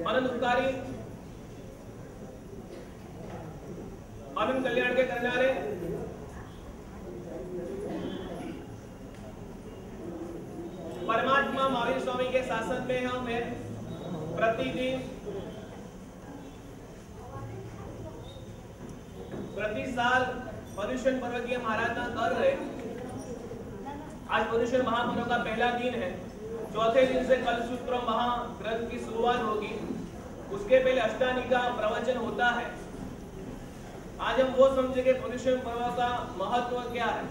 अनंतकारी अनंत कल्याण के करनारे परमात्मा महावीर स्वामी के शासन में हम प्रतिदिन प्रति साल पर्युषण पर्व की हम आराधना कर रहे। आज पर्युषण महापर्व का पहला दिन है। चौथे दिन से कलसूत्र महाग्रंथ की शुरुआत होगी। उसके पहले अष्टानी का प्रवचन होता है। आज हम वो समझेंगे पर्युषण पर्व का महत्व क्या है,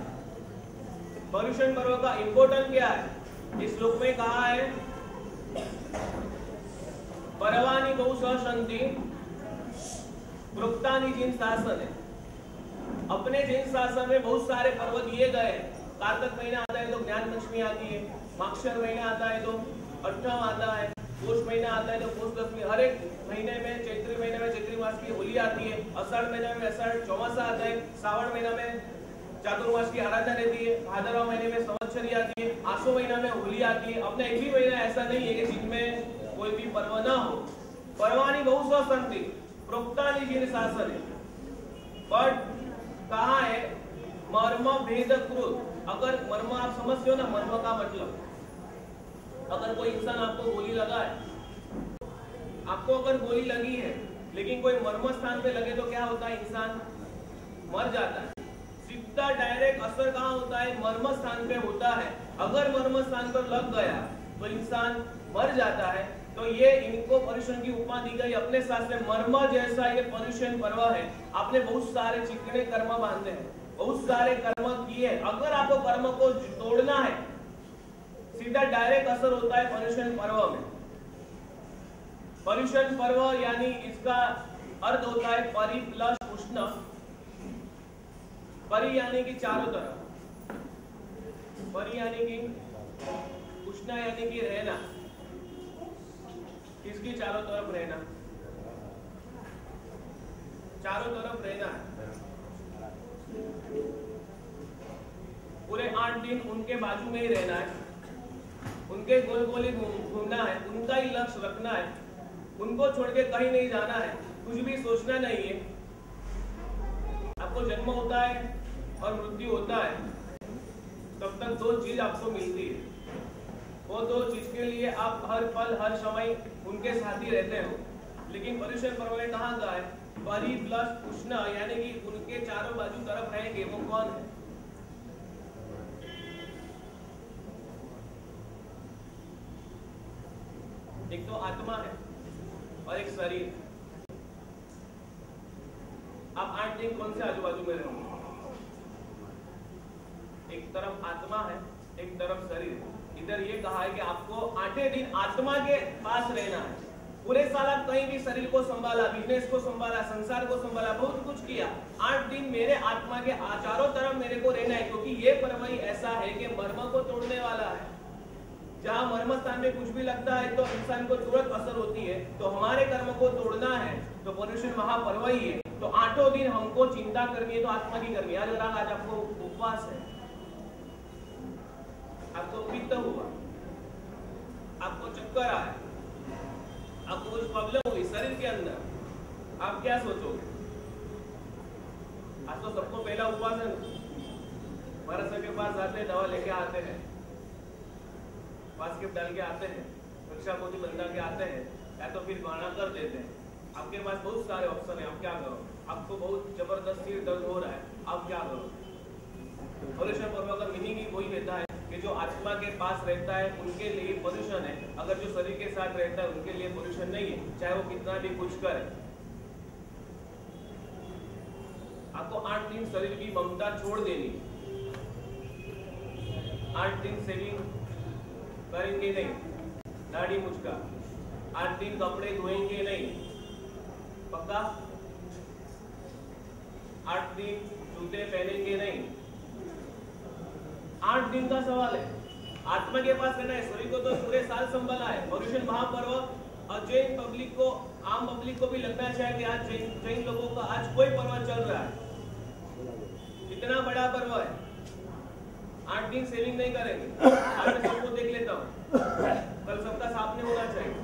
पर्युषण पर्व का इंपोर्टेंट क्या है। इस श्लोक में कहा है पर्वाणि बहुशः सन्ति प्रोक्तानि जिन शासन है। अपने जिन शासन में बहुत सारे पर्व दिए गए। कार्तिक महीना आता है तो ज्ञान दशमी आती है, माक्षर महीना आता है तो अष्टम आता है, पौष महीना आता है तो पौष दशमी। हर एक महीने में चैत्री महीने में चैत्री मास की होली आती है, आषाढ़ महीने में आषाढ़ चौमासा आता है, श्रावण महीना में चातुर्मास की आराधना रहती है, भादरवा महीने में संवत्सरी आती है, आसो महीना में होली आती है। अपने एक भी महीना ऐसा नहीं है कि जिनमें कोई भी पर्व ना हो। पर्वाणि बहुशः सन्ति प्रोक्तानि जिन शासन है। बट कहा है मर्म भेद कृत। अगर मर्म आप समझते हो ना, मर्म का मतलब अगर कोई इंसान आपको गोली लगा है, आपको अगर गोली लगी है लेकिन कोई मर्म स्थान पे लगे तो क्या होता है, इंसान मर जाता है। सीधा डायरेक्ट असर कहाँ होता है, मर्म स्थान पे होता है। अगर मर्म स्थान पर लग गया तो इंसान मर जाता है। तो ये इनको पर्युषण की उपमा दी गई। अपने साथ में मर्म जैसा ये पर्युषण पर्व है। आपने बहुत सारे चिकने कर्म बांधे हैं, बहुत सारे कर्म किए। अगर आपको कर्म को तोड़ना है, सीधा डायरेक्ट असर होता है पर्युषण पर्व में। पर्युषण पर्व यानी इसका अर्थ होता है परि प्लस उष्ण। परि यानी कि चारों तरफ, परि यानी कि उष्ण यानी कि रहना, किसकी चारों तरफ रहना, चारों तरफ रहना है। पूरे 8 दिन उनके बाजू में ही रहना है, उनके गोल गोल ही घूमना है, उनका ही लक्ष्य रखना है, उनको छोड़ के कहीं नहीं जाना है, कुछ भी सोचना नहीं है। आपको जन्म होता है और मृत्यु होता है, तब तक 2 चीज आपको मिलती है। वो 2 चीज के लिए आप हर पल हर समय उनके साथ ही रहते हो। लेकिन पर्युषण पर्व में कहा गया है परि प्लस उष्ण, यानी कि उनके चारों बाजू तरफ रहेंगे। वो कौन है, एक तो आत्मा है और एक शरीर। आप 8 दिन कौन से आजू बाजू में रहोगे? एक तरफ आत्मा है, एक तरफ शरीर। इधर ये कहा है कि आपको 8 दिन आत्मा के पास रहना है। पूरे साल आप कहीं भी शरीर को संभाला, बिजनेस को संभाला, संसार को संभाला, बहुत कुछ किया। 8 दिन मेरे आत्मा के चारों तरफ मेरे को रहना है, क्योंकि ये पर्व ही ऐसा है कि मर्म को तोड़ने वाला है। जहाँ मर्म स्थान में कुछ भी लगता है तो इंसान को तुरंत असर होती है। तो हमारे कर्म को तोड़ना है तो पर्युषण महापर्व ही है। तो 8 दिन हमको चिंता करनी है, तो आत्मा की करनी है। आज आपको उपवास है, आपको पित्त हुआ, आपको चक्कर आया, आपको कुछ प्रॉब्लम हुई शरीर के अंदर, आप क्या सोचोगे? आज तो सबको पहला उपवास है ना। महाराज के पास आते हैं, दवा लेके आते हैं, बास्केट डाल के आते हैं, रक्षा मोती बंधा के आते हैं, या तो फिर गाना कर देते हैं। आपके पास बहुत सारे ऑप्शन है, आप क्या करो? आपको बहुत जबरदस्त सिर दर्द हो रहा है, आप क्या करो? पर्युषण पर्व का मीनिंग ही वही रहता है कि जो आत्मा के पास रहता है उनके लिए पर्युषण है। अगर जो शरीर के साथ रहता है उनके लिए पर्युषण नहीं है, चाहे वो कितना भी कुछ करे। आपको 8 दिन शरीर की ममता छोड़ देनी, 8 दिन सेविंग करेंगे नहीं, दाढ़ी मुझका, 8 दिन कपड़े धोएंगे नहीं, पक्का? 8 दिन जूते पहनेंगे नहीं। 8 दिन का सवाल है। आत्मा के पास रहना है, शरीर को तो पूरे साल संभाला है। पर्युषण महापर्व और जैन पब्लिक को, आम पब्लिक को भी लगना चाहिए कि आज जैन लोगों का आज कोई पर्व चल रहा है, इतना बड़ा पर्व है। 8 दिन सेविंग नहीं करेंगे। आज मैं सबको देख लेता हूँ, कल सबका सामने होना चाहिए।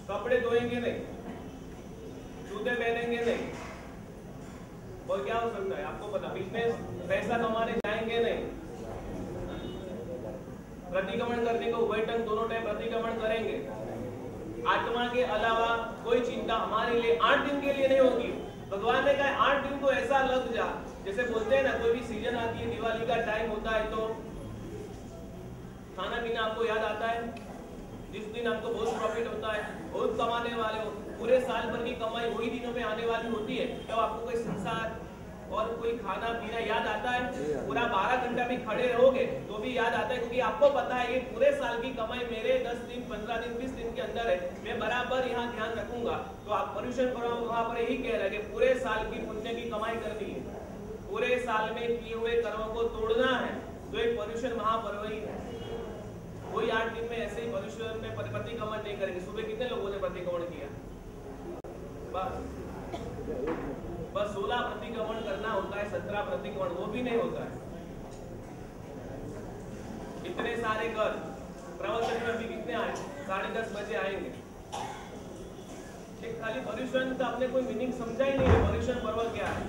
कपड़े धोएंगे नहीं, जूते पहनेंगे नहीं, और क्या हो सकता है आपको पता। बिजनेस पैसा कमाने जाएंगे नहीं, प्रतिक्रमण करने को उभय टाइम दोनों टाइम प्रतिक्रमण करेंगे। आत्मा के अलावा कोई चिंता हमारे लिए 8 दिन के लिए नहीं होगी। भगवान ने कहा 8 दिन तो ऐसा लग जा, जैसे बोलते हैं ना कोई भी सीजन आती है, दिवाली का टाइम होता है तो खाना पीना आपको याद आता है। जिस दिन आपको बहुत प्रॉफिट होता है, बहुत कमाने वाले हो, पूरे साल भर की कमाई वही दिनों में आने वाली होती है, तब आपको कोई संसार और कोई खाना पीना याद आता है। पूरा 12 घंटा भी खड़े रहोगे तो भी याद आता है, क्योंकि आपको पता है ये पूरे साल की कमाई मेरे 10 दिन 15 दिन 20 दिन के अंदर है, मैं बराबर यहाँ ध्यान रखूंगा। तो आप पर्युषण पर्व वहां पर यही कह रहे हैं कि पूरे साल की पुण्य की कमाई करनी है, पूरे साल में किए हुए कर्मों को तोड़ना है, तो एक पर्युषण महापर्व ही है। कोई 8 दिन में ऐसे ही पर्युषण में प्रतिक्रमण नहीं करेंगे। सुबह कितने लोगों ने प्रतिक्रमण किया? बस 16 प्रतिक्रमण करना होता है, 17 प्रतिक्रमण वो भी नहीं होता है। इतने सारे कर प्रवचन में भी कितने आए? 10:30 बजे आएंगे। एक खाली पर्युषण का आपने कोई मीनिंग समझा ही नहीं है। पर्युषण पर्व क्या है?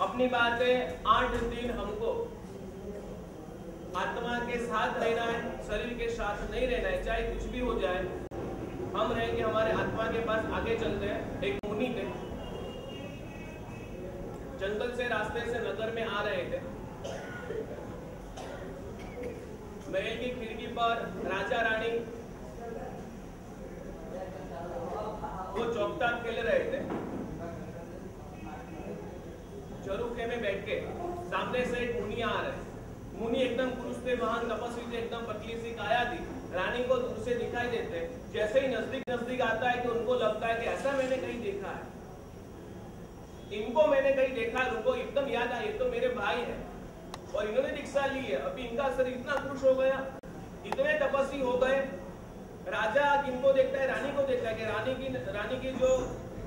अपनी बात है, 8 दिन हमको आत्मा के साथ रहना है, शरीर के साथ नहीं रहना है। चाहे कुछ भी हो जाए, हम रहेंगे हमारे आत्मा के पास। आगे चलते हैं। एक मुनि थे, जंगल से रास्ते से नगर में आ रहे थे। महल की खिड़की पर राजा रानी वो चौकताक खेल रहे थे। झरोखे में बैठ के सामने से एक मुनि आ रहे। मुनि एकदम पुरुष थे, महान तपस्वी थे, एकदम पतली सी काया थी। रानी को दूर से दिखाई देते, जैसे ही नजदीक आता है तो उनको लगता है कि ऐसा मैंने कहीं देखा है, इनको मैंने कहीं देखा है। उनको एकदम याद आया, ये तो मेरे भाई है और इन्होंने दीक्षा ली है। अभी इनका शरीर इतना खुश हो गया, इतने तपस्वी हो गए। राजा किनको देखता है? रानी को देखता है कि रानी की जो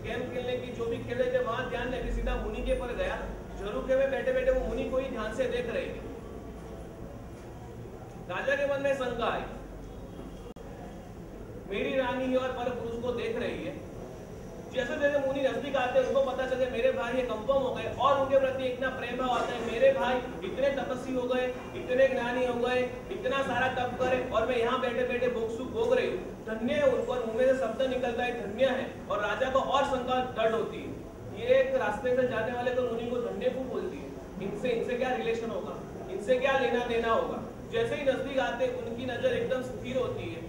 गेम खेलने की जो भी खेल रहे थे वहां ध्यान लगे, सीधा मुनि के पर गया। झरोखे में बैठे बैठे वो मुनि को ही ध्यान से देख रहे थे। राजा के मन में शंका आई, मेरी रानी और पर पुरुष को देख रही है। जैसे जैसे मुनि नजदीक आते हैं उनको पता चले मेरे भाई ये कंफर्म हो गए और उनके प्रति इतना प्रेम भाव आता है। मेरे भाई इतने तपस्वी हो गए, इतने ज्ञानी हो गए, इतना सारा तप करे और मैं यहाँ बैठे बैठे भोग सुख भोग रही हूँ। धन्य है उनको, मुंह में से शब्द निकलता है धन्य है। और राजा को और शंका दृढ़ होती है, ये एक रास्ते से जाने वाले तो मुनि को धन्य क्यों बोलती है? इनसे क्या रिलेशन होगा, इनसे क्या लेना देना होगा? जैसे ही नजदीक आते उनकी नजर एकदम स्थिर होती है,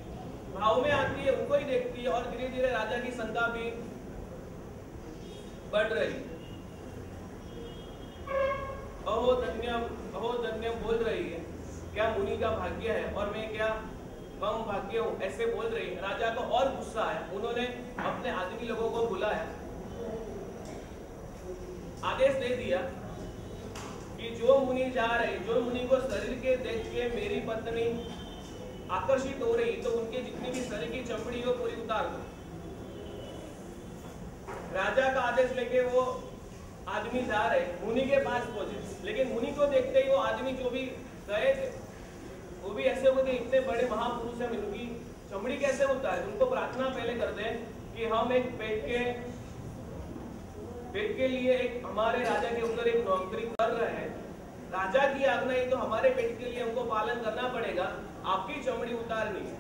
भाव में आती है, उनको ही देखती है और धीरे धीरे राजा की शंका भी बढ़ रही। अहो धन्यम बोल रही है, क्या मुनि का भाग्य है और मैं क्या कम भाग्य हूँ, ऐसे बोल रही है। राजा को और गुस्सा आया, उन्होंने अपने आदमी लोगों को बुलाया, आदेश दे दिया कि जो मुनि जा रहे, जो मुनि को शरीर के देख के मेरी पत्नी आकर्षित हो रही तो उनके जितनी भी शरीर की चमड़ी हो पूरी उतार दो। राजा का आदेश लेके वो आदमी जा रहे, मुनि के पास पहुंचे, लेकिन मुनि को देखते ही वो आदमी जो भी गए थे वो भी ऐसे हो गए, इतने बड़े महापुरुष हैं, इनकी चमड़ी कैसे उतारे? उनको प्रार्थना पहले करते हैं कि हम एक पेट के लिए एक हमारे राजा के ऊपर एक नौकरी कर रहे हैं, राजा की आज्ञा है तो हमारे पेट के लिए हमको पालन करना पड़ेगा, आपकी चमड़ी उतारनी है।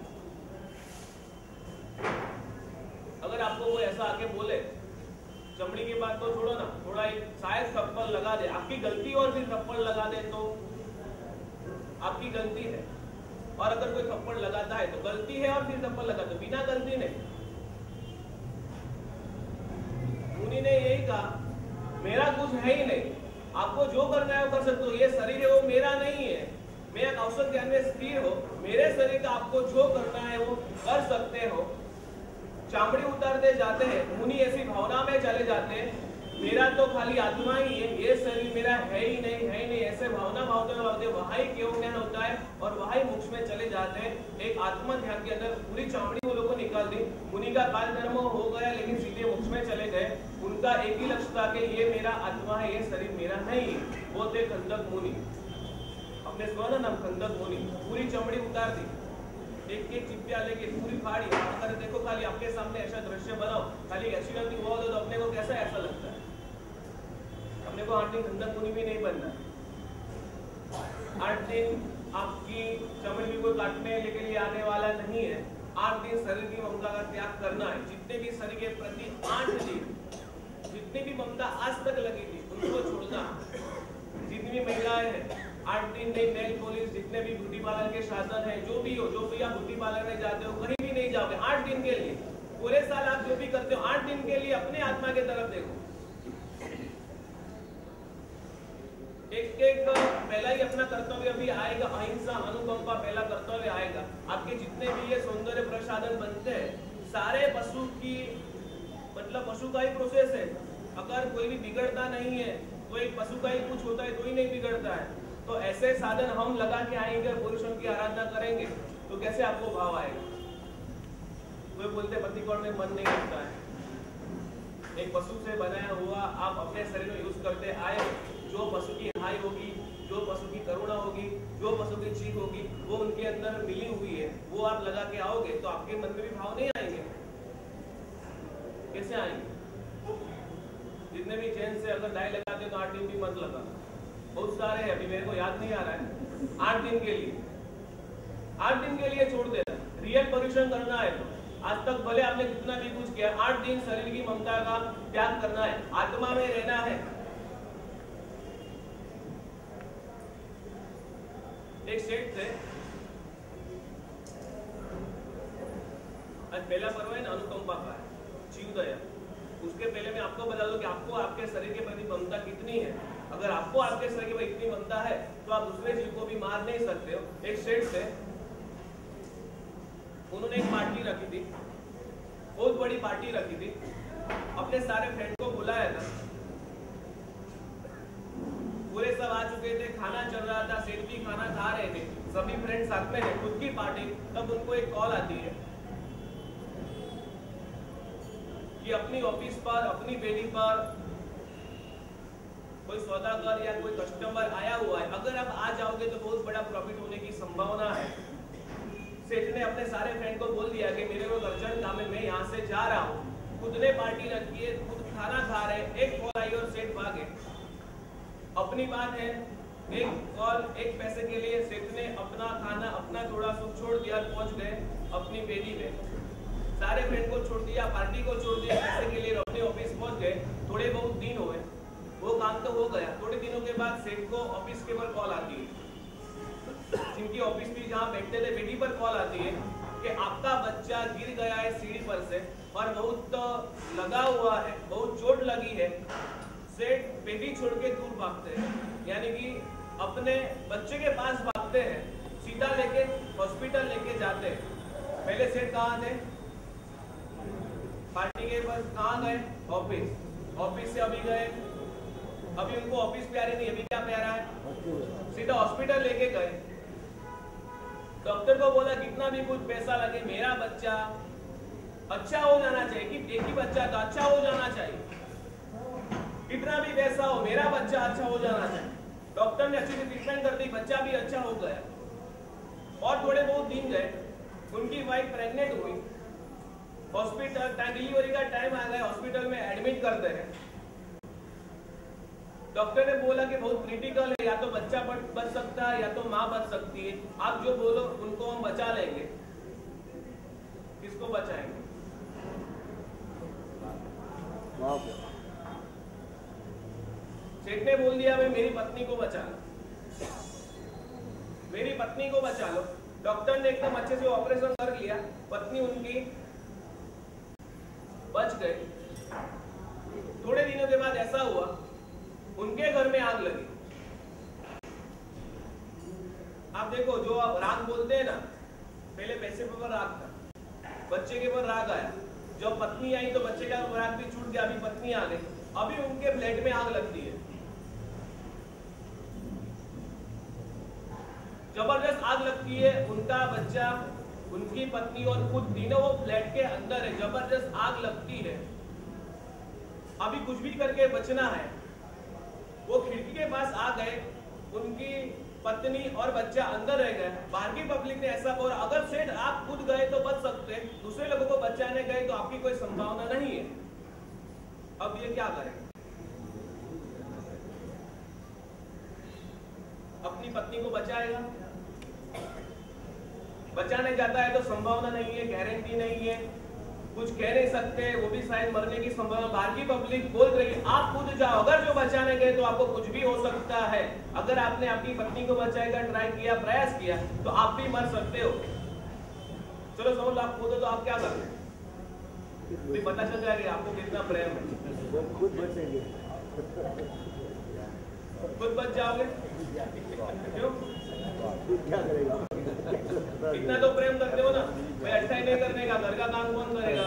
अगर आपको वो ऐसा आके बोले, चमड़ी की बात तो छोड़ो ना, थोड़ा एक शायद थप्पड़ लगा दे, आपकी गलती और फिर थप्पड़ लगा दे तो आपकी गलती है, और अगर कोई थप्पड़ लगाता है तो गलती है और फिर थप्पड़ लगा दो, बिना गलती नहीं। मुनि ने यही कहा, मेरा कुछ है ही नहीं, आपको जो करना है वो कर सकते हो, ये शरीर है वो मेरा नहीं है, मैं एक अवसर ज्ञान में स्थिर हो, मेरे शरीर का आपको जो करना है वो कर सकते हो। चामड़ी उतारते जाते हैं, मुनि ऐसी भावना में चले जाते हैं, मेरा तो खाली आत्मा ही है, ये शरीर मेरा है ही नहीं, ऐसे भावना भावते वहाँ ही केवल ज्ञान होता है और वहाँ ही मोक्ष में चले जाते हैं। एक आत्मा ध्यान के अंदर पूरी चामड़ी वो लोगों को निकाल दी, मुनि का काल धर्म हो गया लेकिन सीधे मोक्ष में चले गए। उनका उनका एक ही लक्ष्य था कि ये मेरा आत्मा है, ये शरीर मेरा नहीं है। वो थे खंदक मुनि। हमने सुना ना नाम खंदक मुनि। पूरी चमड़ी उतार दी, एक एक चिपटिया लेके पूरी फाड़ी। अगर देखो खाली आपके सामने ऐसा दृश्य बनाओ, खाली एक्सीडेंट हुआ हो तो अपने को कैसा ऐसा लगता है? अपने को 8 दिन खंदक मुनि भी नहीं बनना। 8 दिन आपकी चमड़ी भी कोई काटने के लिए आने वाला नहीं है। 8 दिन शरीर की ममता का त्याग करना है। जितने भी शरीर के प्रति 8 दिन जितनी भी ममता आज तक लगी थी उनको छोड़ना। जितनी भी महिलाएं हैं 8 दिन नहीं, नेल पॉलिश, जितने भी ब्यूटी पार्लर के साधन है, जो भी हो, जो भी आप ब्यूटी पार्लर में जाते हो, कहीं भी नहीं जाओगे 8 दिन के लिए। पूरे साल आप जो भी करते हो 8 दिन के लिए अपने आत्मा की तरफ देखो। एक एक पहला ही अपना कर्तव्य भी आएगा, अहिंसा अनुकंपा पहला कर्तव्य आएगा। आपके जितने भी ये सौंदर्य प्रसाधन बनते हैं सारे पशु की मतलब पशु का ही प्रोसेस है। अगर कोई भी बिगड़ता नहीं है, कोई पशु का ही कुछ होता है तो ही नहीं बिगड़ता है। तो ऐसे साधन हम लगा के आएंगे, पुरुषों की आराधना करेंगे तो कैसे आपको भाव आएगा? कोई बोलते प्रतिकोण में मन नहीं लगता है। एक पशु से बनाया हुआ आप अपने शरीर में यूज करते आए, जो पशु की हाय होगी, जो पशु की करुणा होगी, जो पशु की चीख होगी, वो उनके अंदर मिली हुई है, वो आप लगा के आओगे तो आपके मन में भी भाव नहीं आएंगे। कैसे आएंगे? जितने भी चैन से अगर डाई लगाते तो 8 दिन भी मत लगा। बहुत सारे हैं, अभी मेरे को याद नहीं आ रहा है। 8 दिन के लिए 8 दिन के लिए छोड़ देना। रियल परिश्रम करना है तो आज तक भले आपने कितना भी कुछ किया, 8 दिन शरीर की ममता का त्याग करना है, आत्मा में रहना है। एक सेठ थे, आज पहला पर्व है ना अनुकंपा का, जीवदया। उसके पहले मैं आपको बता दूं कि आपको आपके शरीर के प्रति ममता कितनी है। अगर आपको आपके शरीर के प्रति इतनी ममता है तो आप दूसरे जीव को भी मार नहीं सकते हो। एक सेठ थे, उन्होंने एक पार्टी रखी थी, बहुत बड़ी पार्टी रखी थी, अपने सारे फ्रेंड को बुलाया था। पूरे सब आ चुके थे, खाना चल रहा था, सेठ भी खाना खा रहे थे, सभी फ्रेंड साथ में है, खुद की पार्टी। तब उनको एक कॉल आती है कि अपनी ऑफिस पर, अपनी बेटी पर कोई सौदागर या कोई कस्टमर आया हुआ है, अगर आप आ जाओगे तो बहुत बड़ा प्रॉफिट होने की संभावना है। सेठ ने अपने सारे फ्रेंड को बोल दिया कि मेरे को अर्जेंट काम है, मैं यहाँ से जा रहा हूँ। खुद ने पार्टी रखी है, खुद खाना खा रहे, एक कॉल आई और सेठ भागे। अपनी बात है, एक कॉल, एक पैसे के लिए सेठ ने अपना खाना, अपना थोड़ा सुख छोड़ दिया, पहुंच गए अपनी बेटी में। सारे फ्रेंड को छोड़ दिया, पार्टी को छोड़ दिया, पैसे के लिए अपने ऑफिस पहुंच गए। थोड़े बहुत दिन हुए, वो काम तो हो गया। थोड़े दिनों के बाद सेठ को ऑफिस के पर कॉल आती है, जिनकी ऑफिस भी जहाँ बैठते थे बेटी पर कॉल आती है कि आपका बच्चा गिर गया है सीढ़ी पर से और बहुत लगा हुआ है, बहुत चोट लगी है। सेठ बेटी छोड़ के दूर भागते हैं, यानी कि अपने बच्चे के पास भागते हैं, सीधा लेके हॉस्पिटल लेके जाते हैं। पहले सेठ कहाँ थे? पार्टी के पास। कहाँ गए? ऑफिस। ऑफिस से अभी गए, अभी उनको ऑफिस प्यारी नहीं, अभी क्या प्यारा है? सीधा हॉस्पिटल लेके गए। डॉक्टर को बोला कितना भी कुछ पैसा लगे, मेरा बच्चा अच्छा हो जाना चाहिए, कि एक ही बच्चा था, अच्छा हो जाना चाहिए, कितना भी पैसा हो, मेरा बच्चा अच्छा हो जाना चाहिए। डॉक्टर ने अच्छी से ट्रीटमेंट कर दी, बच्चा भी अच्छा हो गया। और थोड़े बहुत दिन गए, उनकी वाइफ प्रेग्नेंट हुई, हॉस्पिटल डिलीवरी का टाइम आ गया, हॉस्पिटल में एडमिट करते हैं। डॉक्टर ने बोला कि बहुत क्रिटिकल है, या तो बच्चा बच सकता है या तो माँ बच सकती है, आप जो बोलो उनको हम बचा लेंगे। किसको बचाएंगे? सेठ ने बोल दिया भाई मेरी पत्नी को बचा लो, मेरी पत्नी को बचा लो। डॉक्टर ने एकदम अच्छे से ऑपरेशन कर लिया, पत्नी उनकी बच गई। थोड़े दिनों के बाद ऐसा हुआ, उनके घर में आग लगी। आप देखो, जो आप राग बोलते हैं ना, पहले पैसे पर राग था, बच्चे के पर राग आया, जब पत्नी आई तो बच्चे का राग भी छूट गया, अभी पत्नी आ गई, अभी उनके फ्लैट में आग लगती है, जबरदस्त आग लगती है। उनका बच्चा, उनकी पत्नी और खुद तीनों वो फ्लैट के अंदर है, जबरदस्त आग लगती है। अभी कुछ भी करके बचना है। वो खिड़की के पास आ गए, उनकी पत्नी और बच्चा अंदर रह गए, बाहर की पब्लिक ने ऐसा बोला अगर सेठ आप खुद गए तो बच सकते, दूसरे लोगों को बचाने गए तो आपकी कोई संभावना नहीं है। अब ये क्या करें? अपनी पत्नी को बचाएगा, बचाने जाता है तो संभावना नहीं है, गारंटी नहीं है, कुछ कह नहीं सकते, वो भी शायद मरने की संभावना। बाहर की पब्लिक बोल रही है आप खुद जाओ, अगर जो बचाने गए तो आपको कुछ भी हो सकता है। अगर आपने अपनी पत्नी को बचाएगा ट्राई किया, प्रयास किया तो आप भी मर सकते हो। चलो समझ लो आप खुद हो तो आप क्या करते हैं? पता चल जाएगा आपको कितना प्रेम है। खुद बचेंगे, खुद बच जाओगे। क्यों? क्या करेगा? इतना तो प्रेम करते हो ना, भाई अच्छा ही नहीं करने का, घर का काम कौन करेगा,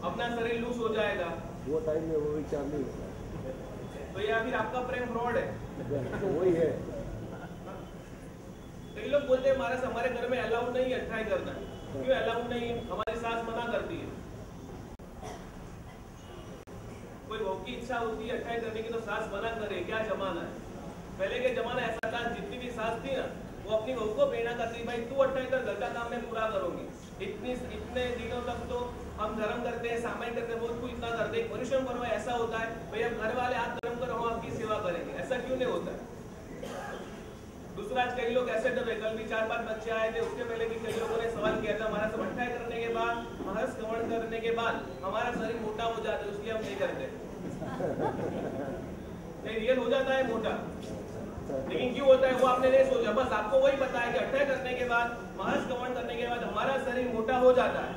अपना शरीर लूज हो जाएगा। वो टाइम में वो विचार नहीं होता, तो या फिर आपका प्रेम फ्रॉड है। वही है। कई लोग बोलते हैं हमारे घर में अलाउड नहीं है अट्ठाई करना। क्यों अलाउड नहीं है? हमारी सास मना करती है। कोई बहू की इच्छा होती है अट्ठाई करने की तो सास मना करे, क्या जमाना है। पहले के जमाना ऐसा था, जितनी भी सास थी ना वो अपनी बहू को प्रेरणा करती, भाई तू अट्ठाई कर, घर का काम मैं पूरा करूंगी। इतने दिनों तक तो हम धर्म करते हैं, सामायिक करते हैं, वो तू इतना कर दे। परिश्रम पर्व ऐसा होता है भाई अब घर वाले हाथ धर्म करो, हम आपकी सेवा करेंगे, ऐसा क्यों नहीं होता है? दूसरा आज कई लोग ऐसे डरे, कल भी 4-5 बच्चे आए थे, उसके पहले भी कई लोगों ने सवाल किया था हमारा सब अट्ठाई करने के बाद, महारस कवण करने के बाद हमारा शरीर मोटा हो जाता है इसलिए हम नहीं करते। नहीं, रियल हो जाता है मोटा, लेकिन क्यों होता है वो आपने नहीं सोचा। बस आपको वही पता है कि अट्ठाई करने के बाद, महारस कवण करने के बाद हमारा शरीर मोटा हो जाता है।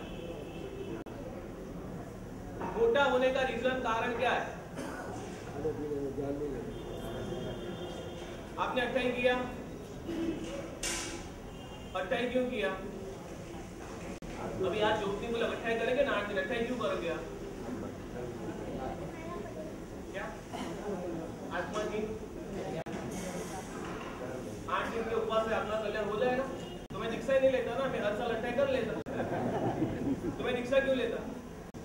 मोटा होने का रीजन, कारण क्या है? आपने अट्ठाई किया, अट्ठाई क्यों किया? अभी आज जोतनी बोला अट्ठाई करेंगे ना 8 दिन, अट्ठाई क्यों कर गया? क्या आत्मा जी 8 दिन के उपवास से अपना कल्याण हो जाएगा? तो मैं दीक्षा ही नहीं लेता ना, मैं हर साल अट्ठाई कर लेता। तो मैं दीक्षा क्यों लेता?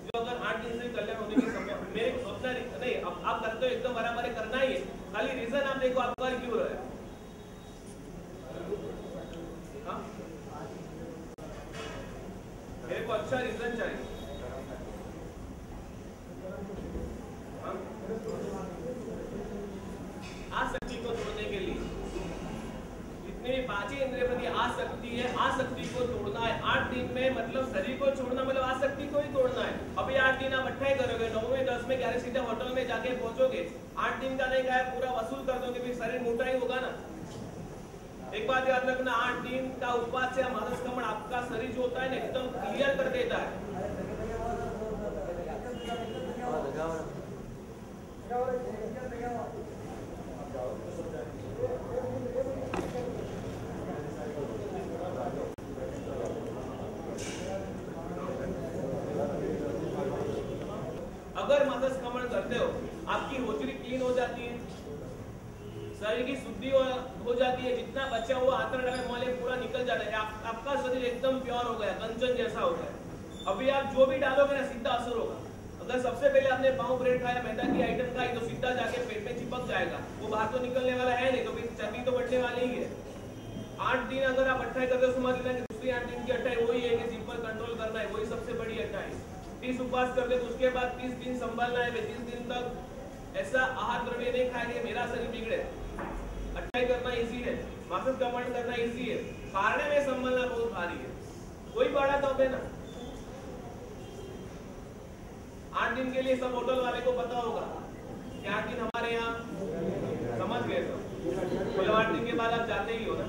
जो अगर 8 दिन से कल्याण होने की संभावना, मेरे अपना नहीं, अब आप करते हो एकदम बराबर करना ही है, खाली रीजन आप देखो आपका क्यों रहा है। मेरे को अच्छा रीजन चाहिए। आसक्ति को तोड़ने के लिए जितने भी 5 इंद्रिय प्रति आसक्ति है, आसक्ति को तोड़ना है 8 दिन में। मतलब शरीर को छोड़ना मतलब आसक्ति को ही तोड़ना है। अभी 8 दिन आप अट्ठाई करोगे, 9वें 10वें 11वें सीधे होटल में जाके पहुंचोगे, 8 दिन का नहीं खाया पूरा वसूल कर दोगे, फिर शरीर मोटा ही होगा ना। एक बात याद रखना, 8 दिन का उपवास से महारस कमण आपका शरीर जो होता है ना एकदम क्लियर कर देता है। अगर महारस कमण करते हो आपकी होजरी क्लीन हो जाती है, शरीर की शुद्धि हो जाती है, जितना बचा हुआ आंतड़ में मल पूरा निकल जाता है, आपका शरीर एकदम प्योर हो गया, कंचन जैसा हो गया। अभी आप जो भी डालोगे ना सीधा असर होगा। अगर सबसे पहले आपने पाव ब्रेड खाया, मैदा की आइटम खाई तो सीधा जाके पेट में चिपक जाएगा, वो बाहर तो निकलने वाला है नहीं, तो फिर चर्बी तो बढ़ने वाली ही है। 8 दिन अगर आप अट्ठाई करते हो, समझ लेना कि दूसरी 8 दिन की अट्ठाई वही है कि जिम पर कंट्रोल करना है, वही सबसे बड़ी अट्ठाई। 30 उपवास करते तो उसके बाद 30 दिन संभालना है, 30 दिन तक ऐसा आहार द्रव्य नहीं खाएंगे मेरा शरीर बिगड़े। अट्ठाई करना इजी है, मासिक कमांड करना इजी है, पारने में संभालना बहुत भारी है। कोई बड़ा तो है ना। 8 दिन के लिए सब होटल वाले को पता होगा कि 8 दिन हमारे यहाँ, समझ गए तो मतलब 8 दिन के बाद आप जाते ही हो ना।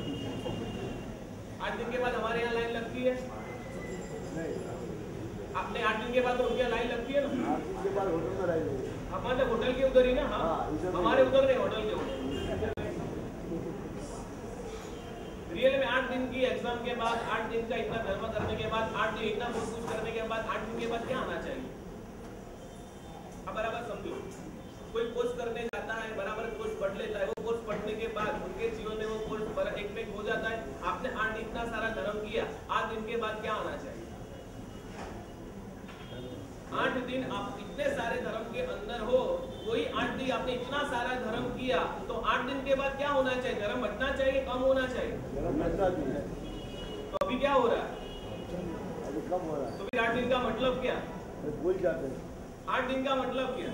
8 दिन के बाद हमारे यहाँ लाइन लगती है, आपने 8 दिन के बाद तो उनके यहाँ लाइन लगती है ना। 8 दिन के बाद होटल में रहेंगे, हमारे होटल के उधर ही ना। हाँ, हमारे उधर नहीं, होटल के उधर। रियल में 8 दिन की एग्जाम के बाद, 8 दिन का इतना धर्म करने के बाद, 8 दिन इतना कुछ करने के बाद, 8 दिन के बाद क्या आना चाहिए? अब बराबर समझो, कोई कोर्स करने जाता है, बराबर कोर्स पढ़ लेता है, वो कोर्स पढ़ने के बाद उनके जीवन में वो कोर्स एक हो जाता है। आपने 8 दिन इतना सारा धर्म किया, 8 दिन के बाद क्या आना चाहिए? 8 दिन आप इतने सारे धर्म के अंदर कम होना चाहिए? तो अभी क्या हो रहा है? अभी कम हो रहा है। तो फिर 8 दिन का मतलब क्या? भूल जाते हैं। 8 दिन का मतलब क्या?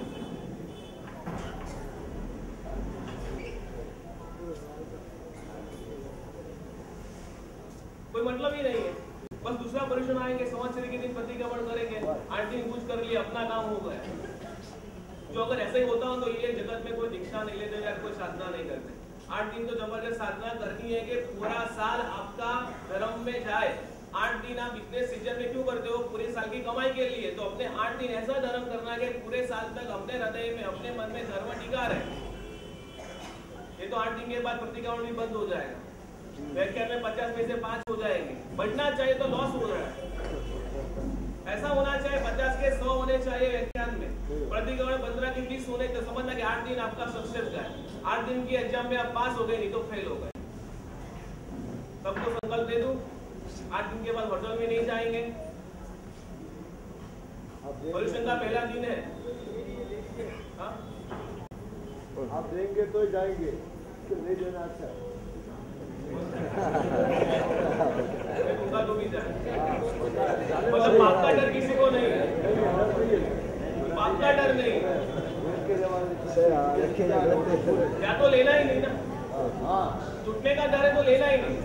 कोई मतलब ही नहीं है। बस दूसरा पर्यूषण आएंगे, संवत्सरी के दिन प्रतिक्रमण करेंगे, 8 दिन कुछ कर लिए, अपना काम हो गया। जो अगर ऐसा ही होता हो तो ये जगत में कोई दीक्षा नहीं लेते या कोई साधना नहीं करते। 8 दिन तो जबरदस्त साधना करनी है कि पूरा साल आपका धर्म में जाए। 8 दिन आप बिजनेस सीजन में क्यों करते हो? पूरे साल की कमाई के लिए। तो अपने 8 दिन ऐसा धर्म करना कि पूरे साल तक अपने हृदय में, अपने मन में धर्म टिका रहे। ये तो 8 दिन के बाद प्रतिक्रमण भी बंद हो जाएगा। व्याख्यान में 50 में से 5 हो जाएंगे। बढ़ना चाहिए तो लॉस हो रहा है। ऐसा होना चाहिए 50 के 100 होने चाहिए व्याख्यान में। प्रतिक्रमण 15 की 20 होने तो समझना कि 8 दिन आपका सक्सेस गया। 8 दिन की एग्जाम में आप पास हो गए, नहीं तो फेल हो गए। सबको संकल्प दे दूं, 8 दिन के बाद होटल में नहीं जाएंगे। पर्यूषण का पहला दिन है। हाँ? आप देंगे तो जाएंगे, तो नहीं देना अच्छा। दूंगा तो भी जाए। मतलब पाप का डर किसी को नहीं है। पाप का डर नहीं है। क्या तो लेना ही नहीं ना। टूटने का डर है तो लेना ही नहीं।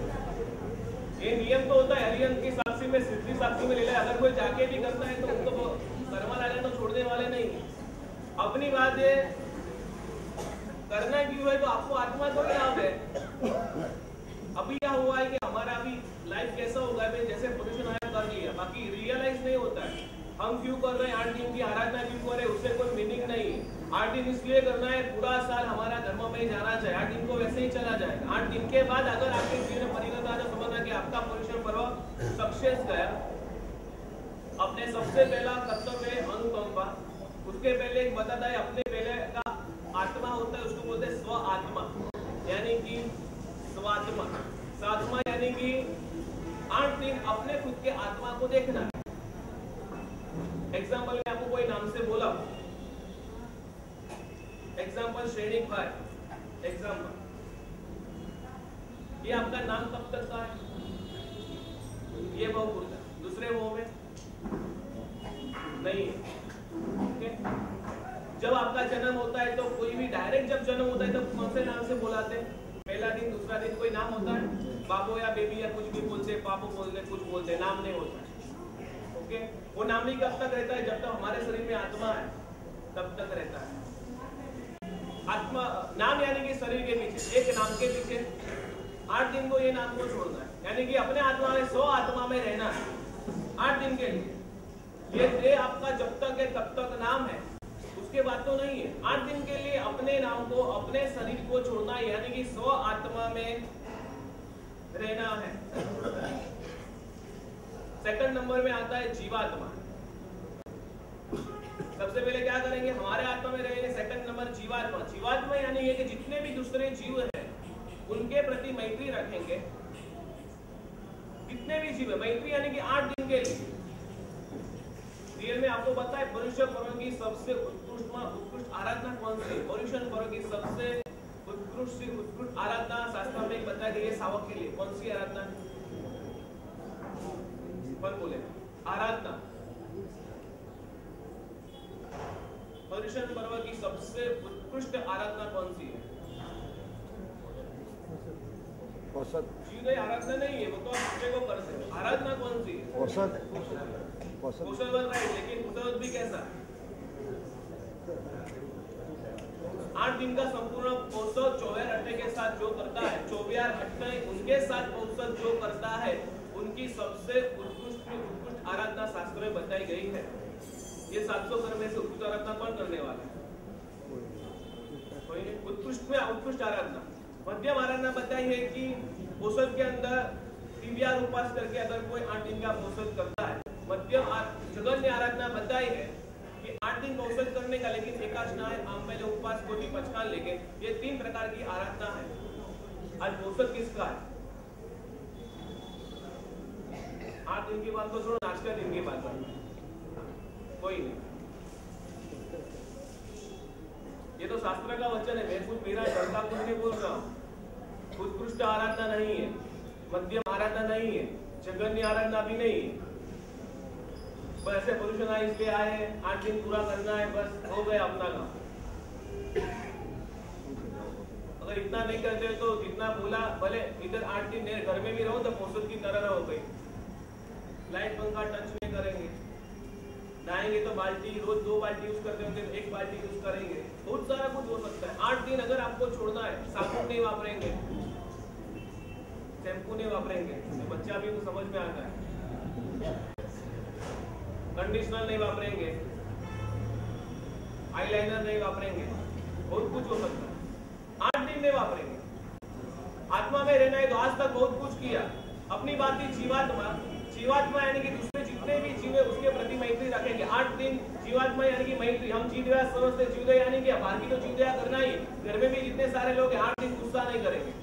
ये नियम तो होता है हरियन की साक्षी में, सिद्धि साक्षी में ले ले। अगर कोई जाके भी करता है तो उनको कर्मा लगा तो छोड़ने वाले नहीं। अपनी बात है, करना क्यों है तो आपको आत्मा थोड़ी लाभ है। अभी क्या हुआ है कि हमारा अभी लाइफ कैसा होगा है, जैसे पर्यूषण आया कर लिया, बाकी रियलाइज नहीं होता है हम क्यों कर रहे हैं। 8 दिन की आराधना क्यों कर रहे हैं, उससे कोई मीनिंग नहीं है। 8 दिन इसलिए करना है, पूरा साल हमारा धर्म में जाना चाहिए। 8 दिन को वैसे ही चला जाएगा। 8 दिन के बाद अगर आपके जीवन में परिणत आना, समझना कि आपका पर्यूषण पर्व सक्सेस गया। अपने सबसे पहला कर्तव्य है अनुकंपा। उसके पहले एक बताता है, अपने पहले का आत्मा होता है, उसको बोलते हैं स्व आत्मा, यानी कि स्वात्मा। स्वात्मा यानी कि 8 दिन अपने खुद के आत्मा को देखना है। एग्जाम्पल में आपको कोई नाम से बोला, एग्जाम्पल श्रेणिक भाई, एग्जाम्पल ये आपका नाम कब तक का है? ये बहुपुरुष है, दूसरे वो में नहीं है। ओके, जब आपका जन्म होता है तो कोई भी डायरेक्ट जब जन्म होता है तब कौन से नाम से बुलाते हैं? पहला दिन, दूसरा दिन कोई नाम होता है? बाबू या बेबी या कुछ भी बोलते हैं, पापू बोलते, कुछ बोलते, नाम नहीं होता है। ओके, वो नाम नहीं कब तक रहता है? जब तक हमारे शरीर में आत्मा है तब तक रहता है। आत्मा नाम यानी कि शरीर के पीछे, एक नाम के पीछे 8 दिन को ये नाम को छोड़ना है, यानी कि अपने आत्मा में, स्व आत्मा में रहना है 8 दिन के लिए। ये आपका जब तक है तब तक नाम है, उसके बाद तो नहीं है। 8 दिन के लिए अपने नाम को, अपने शरीर को छोड़ना है, यानी कि स्व आत्मा में रहना है। सेकंड नंबर में आता है जीवात्मा। सबसे पहले क्या करेंगे? हमारे आत्मा में रहेंगे। सेकंड नंबर जीवात्मा। जीवात्मा यानी ये कि जितने भी दूसरे जीव हैं उनके प्रति मैत्री रखेंगे। कितने भी जीव है, मैत्री यानी कि 8 दिन के लिए। रियल में आपको पता है पर्यूषण पर्व की सबसे उत्कृष्ट आराधना कौन सी है? पर्यूषण पर्व की सबसे उत्कृष्ट आराधना शास्त्र में बताया गया है सावक के लिए। कौन सी आराधना? कौन बोले? आराधना। पर्यूषण पर्व की सबसे उत्कृष्ट आराधना कौन सी है? जीव आराधना नहीं है, वो तो आप दूसरे को कर सकते। आराधना कौन सी है? कौशल बन रहा है, लेकिन कुशल भी कैसा? 8 दिन का संपूर्ण कौशल 24 अट्टे के साथ जो करता है, 24 अट्टे उनके साथ कौशल जो करता है, उनकी सबसे उत्कृष्ट आराधना शास्त्र में बताई गई है। ये 700 कर्म में से उत्कृष्ट आराधना कौन करने वाला है? कोई नहीं। उत्कृष्ट में उत्कृष्ट आराधना, मध्यम आराधना बताई है कि कौशल के अंदर दिव्या उपास करके अगर कोई 8 दिन का कौशल करता है। मध्यम जगन्य आराधना बताई है कि 8 दिन कौशल करने का, लेकिन एकादश आम पहले उपवास को भी पचकान लेके, ये 3 प्रकार की आराधना है। आज कौशल किसका है? 8 दिन की बात को छोड़ो, आज का दिन की बात करो, कोई नहीं। ये तो शास्त्र का वचन है, मैं कुछ मेरा जनता कुछ नहीं बोल रहा हूँ। उत्कृष्ट आराधना नहीं है, मध्यम आराधना नहीं है, जघन्य आराधना भी नहीं है। बस ऐसे पुरुषों इसलिए आए 8 दिन पूरा करना है, बस हो गया अपना काम। अगर इतना नहीं करते तो जितना बोला भले इधर 8 दिन घर में भी रहो तो फुर्सत की तरह रहो गई, लाइट पंखा टच नहीं करेंगे, नहाएंगे तो बाल्टी रोज 2 बाल्टी यूज करते होंगे तो 1 बाल्टी यूज करेंगे, बहुत सारा कुछ हो सकता है। 8 दिन अगर आपको छोड़ना है, साबुन नहीं वापरेंगे, शैम्पू नहीं वापरेंगे, तो बच्चा भी तो समझ में आता है, कंडीशनर नहीं वापरेंगे, आईलाइनर नहीं वापरेंगे, बहुत कुछ हो सकता है। 8 दिन नहीं वापरेंगे। आत्मा में रहना है तो आज तक बहुत कुछ किया, अपनी बात ही जीवात्मा, जीवात्मा यानी कि दूसरे जितने भी जीव है उसके प्रति मैत्री रखेंगे। 8 दिन जीवात्मा यानी कि मैत्री, हम जीवदया समझते, जीवदया यानी कि बाकी तो जीवदया करना ही, घर में भी जितने सारे लोग हैं 8 दिन गुस्सा नहीं करेंगे।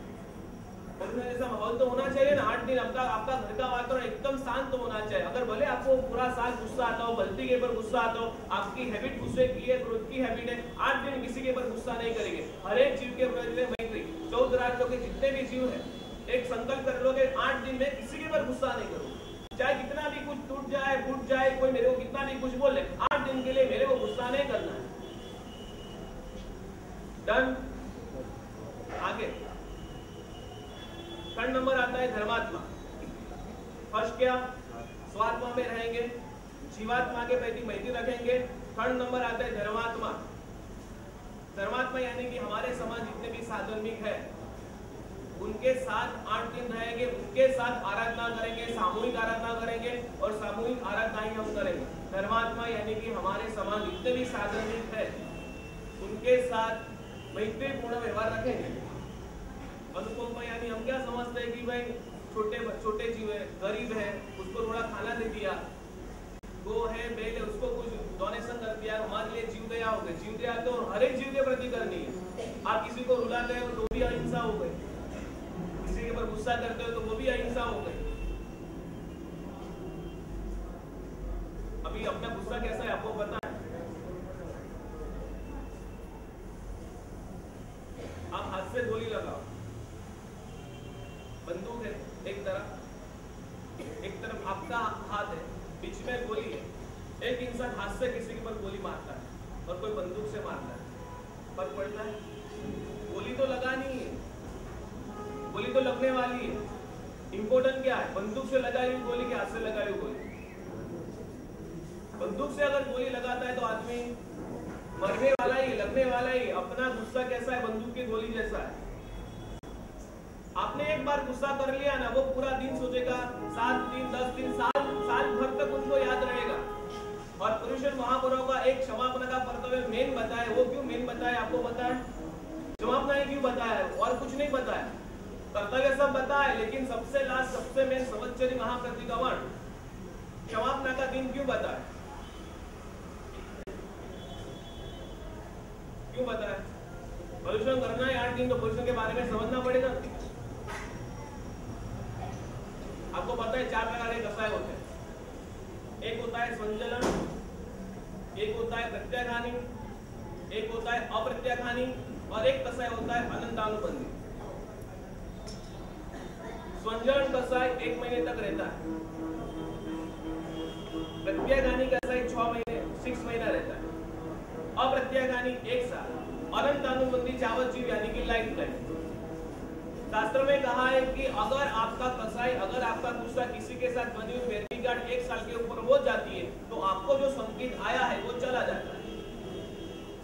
ऐसा माहौल तो होना चाहिए ना। 8 दिन आपका घर का वातावरण एकदम शांत होना चाहिए। अगर भले आपको पूरा साल गुस्सा आता हो, गलती के ऊपर गुस्सा आता हो, आपकी हैबिट गुस्से की है, क्रोध की हैबिट है, 8 दिन किसी के ऊपर गुस्सा नहीं करेंगे। हर एक जीव के प्रति मैत्री, 14 राज्यों के जितने भी जीव है एक संकल्प कर लो कि 8 दिन में किसी के ऊपर गुस्सा नहीं करूँ, चाहे कितना भी कुछ टूट जाए फूट जाए, कोई मेरे को कितना भी कुछ बोले, 8 दिन के लिए मेरे को गुस्सा नहीं करना है। डन। आगे खंड नंबर आता है धर्मात्मा। फर्स्ट क्या, स्वात्मा में रहेंगे, जीवात्मा के प्रति मैत्री रखेंगे। खंड नंबर आता है धर्मात्मा। धर्मात्मा यानी कि हमारे समाज जितने भी साधर्मिक है उनके साथ 8 दिन रहेंगे, उनके साथ आराधना करेंगे, सामूहिक आराधना करेंगे और सामूहिक आराधना ही हम करेंगे। धर्मात्मा यानी कि हमारे समाज जितने भी साधर्मिक है उनके साथ मैत्रीपूर्ण व्यवहार रखेंगे। अनुकंपा यानी हम क्या समझते हैं कि भाई छोटे जीव है, गरीब है, उसको थोड़ा खाना दे दिया, गो है, बैल है, उसको कुछ डोनेशन कर दिया, हमारे लिए जीवदया हो गई। जीवदया तो हर एक जीव के प्रति करनी है। आप किसी को रुलाते हो तो भी अहिंसा हो गई, किसी के ऊपर गुस्सा करते हो तो वो भी अहिंसा हो गई। अभी अपना गुस्सा कैसा है आपको पता है? आप हाथ से गोली लगाओ, बंदूक है एक तरफ आपका हाथ है, बीच में गोली है। एक इंसान हाथ से किसी के ऊपर गोली मारता है और कोई बंदूक से मारता है, फर्क पड़ता है? गोली तो लगानी है, गोली तो लगने वाली है। इंपॉर्टेंट क्या है, बंदूक से लगाई हुई गोली कि हाथ से लगाई हुई गोली? बंदूक से अगर गोली लगाता है तो आदमी मरने वाला ही, लगने वाला ही। अपना गुस्सा कैसा है, बंदूक की गोली जैसा है। आपने एक बार गुस्सा कर लिया ना, वो पूरा दिन सोचेगा, 7 दिन 10 दिन साल भर तक उनको याद रहेगा। और पुरुषोत्तम महापुरुषों का एक क्षमापण का कर्तव्य मेन बताया। वो क्यों मेन बताया आपको पता है? क्षमापण क्यों बताया और कुछ नहीं बताया। कर्तव्य सब बताया लेकिन सबसे लास्ट सबसे मेन संवत्सरी महाप्रतिक्रमण क्षमापण का दिन क्यों बताया? क्यों बताया? पुरुषोत्तम करना है 8 दिन तो पुरुषों के बारे में समझना पड़ेगा। आपको पता है 4 प्रकार के कसाय होते हैं। एक होता है संजलन, एक होता है प्रत्याघानी, एक होता है अप्रत्याघानी और एक कसाय होता है अनंतानुबंधी। संजलन कसाय 1 महीने तक रहता है, प्रत्याघानी कसाय 6 महीने 6 महीना रहता है, अप्रत्याघानी 1 साल, अनंतानुबंधी चावजीव यानी कि लाइफ टाइम। शास्त्र में कहा है कि अगर आपका कसाई, अगर आपका गुस्सा किसी के साथ बनी हुई वैरिटी गार्ड 1 साल के ऊपर हो जाती है तो आपको जो संकेत आया है वो चला जाता है।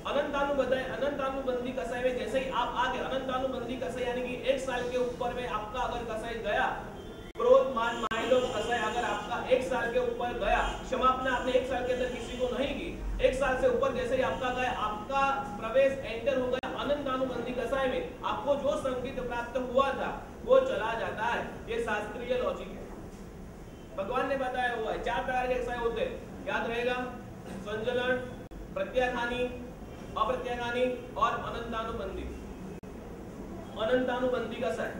अनंतानुबंधी कसाई में जैसे ही आप आगे, अनंतानुबंधी कसाई यानी कि 1 साल के ऊपर में आपका अगर कसाई गया, क्रोध मान माइंड और कसाई अगर आपका 1 साल के ऊपर गया, क्षमापण आपने 1 साल के अंदर किसी को नहीं की, 1 साल से ऊपर जैसे ही आपका गया, आपका प्रवेश एंटर हो गया अनंतानुबंधी कसाय में, आपको जो संकेत प्राप्त हुआ था वो चला जाता है। ये शास्त्रीय लॉजिक है, भगवान ने बताया हुआ है। 4 प्रकार के कसाय होते हैं, याद रहेगा, संजलन, प्रत्याघानी, अप्रत्याघानी और अनंतानुबंधी। अनंतानुबंधी कसाय,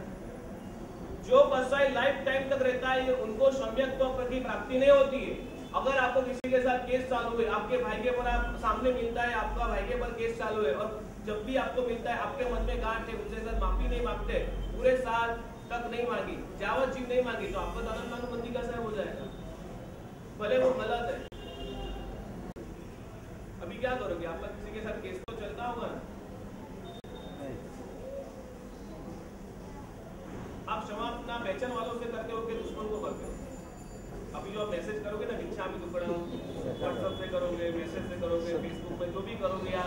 जो कसाई लाइफ टाइम तक रहता है उनको सम्यक्त्व की प्राप्ति नहीं होती है। अगर आपको किसी के साथ केस चालू है, आपके भाई के पर आप सामने मिलता है, आपका भाई के पर केस चालू है और जब भी आपको मिलता है आपके मन में गांठ है, उसके साथ माफी नहीं मांगते, पूरे साल तक नहीं मांगी, जावजीव नहीं मांगी, तो आपका अनंत कानूनबंदी कैसे हो जाएगा? भले वो गलत है। अभी क्या करोगे? आपका किसी के साथ केस तो चलता होगा ना? आप क्षमा अपना पहचान वालों से करते हो कि दुश्मन को करते हो? अभी जो आप मैसेज करोगे ना, भिक्षा भी दुपड़ा व्हाट्सएप से करोगे, मैसेज से करोगे, फेसबुक पे जो भी करोगे या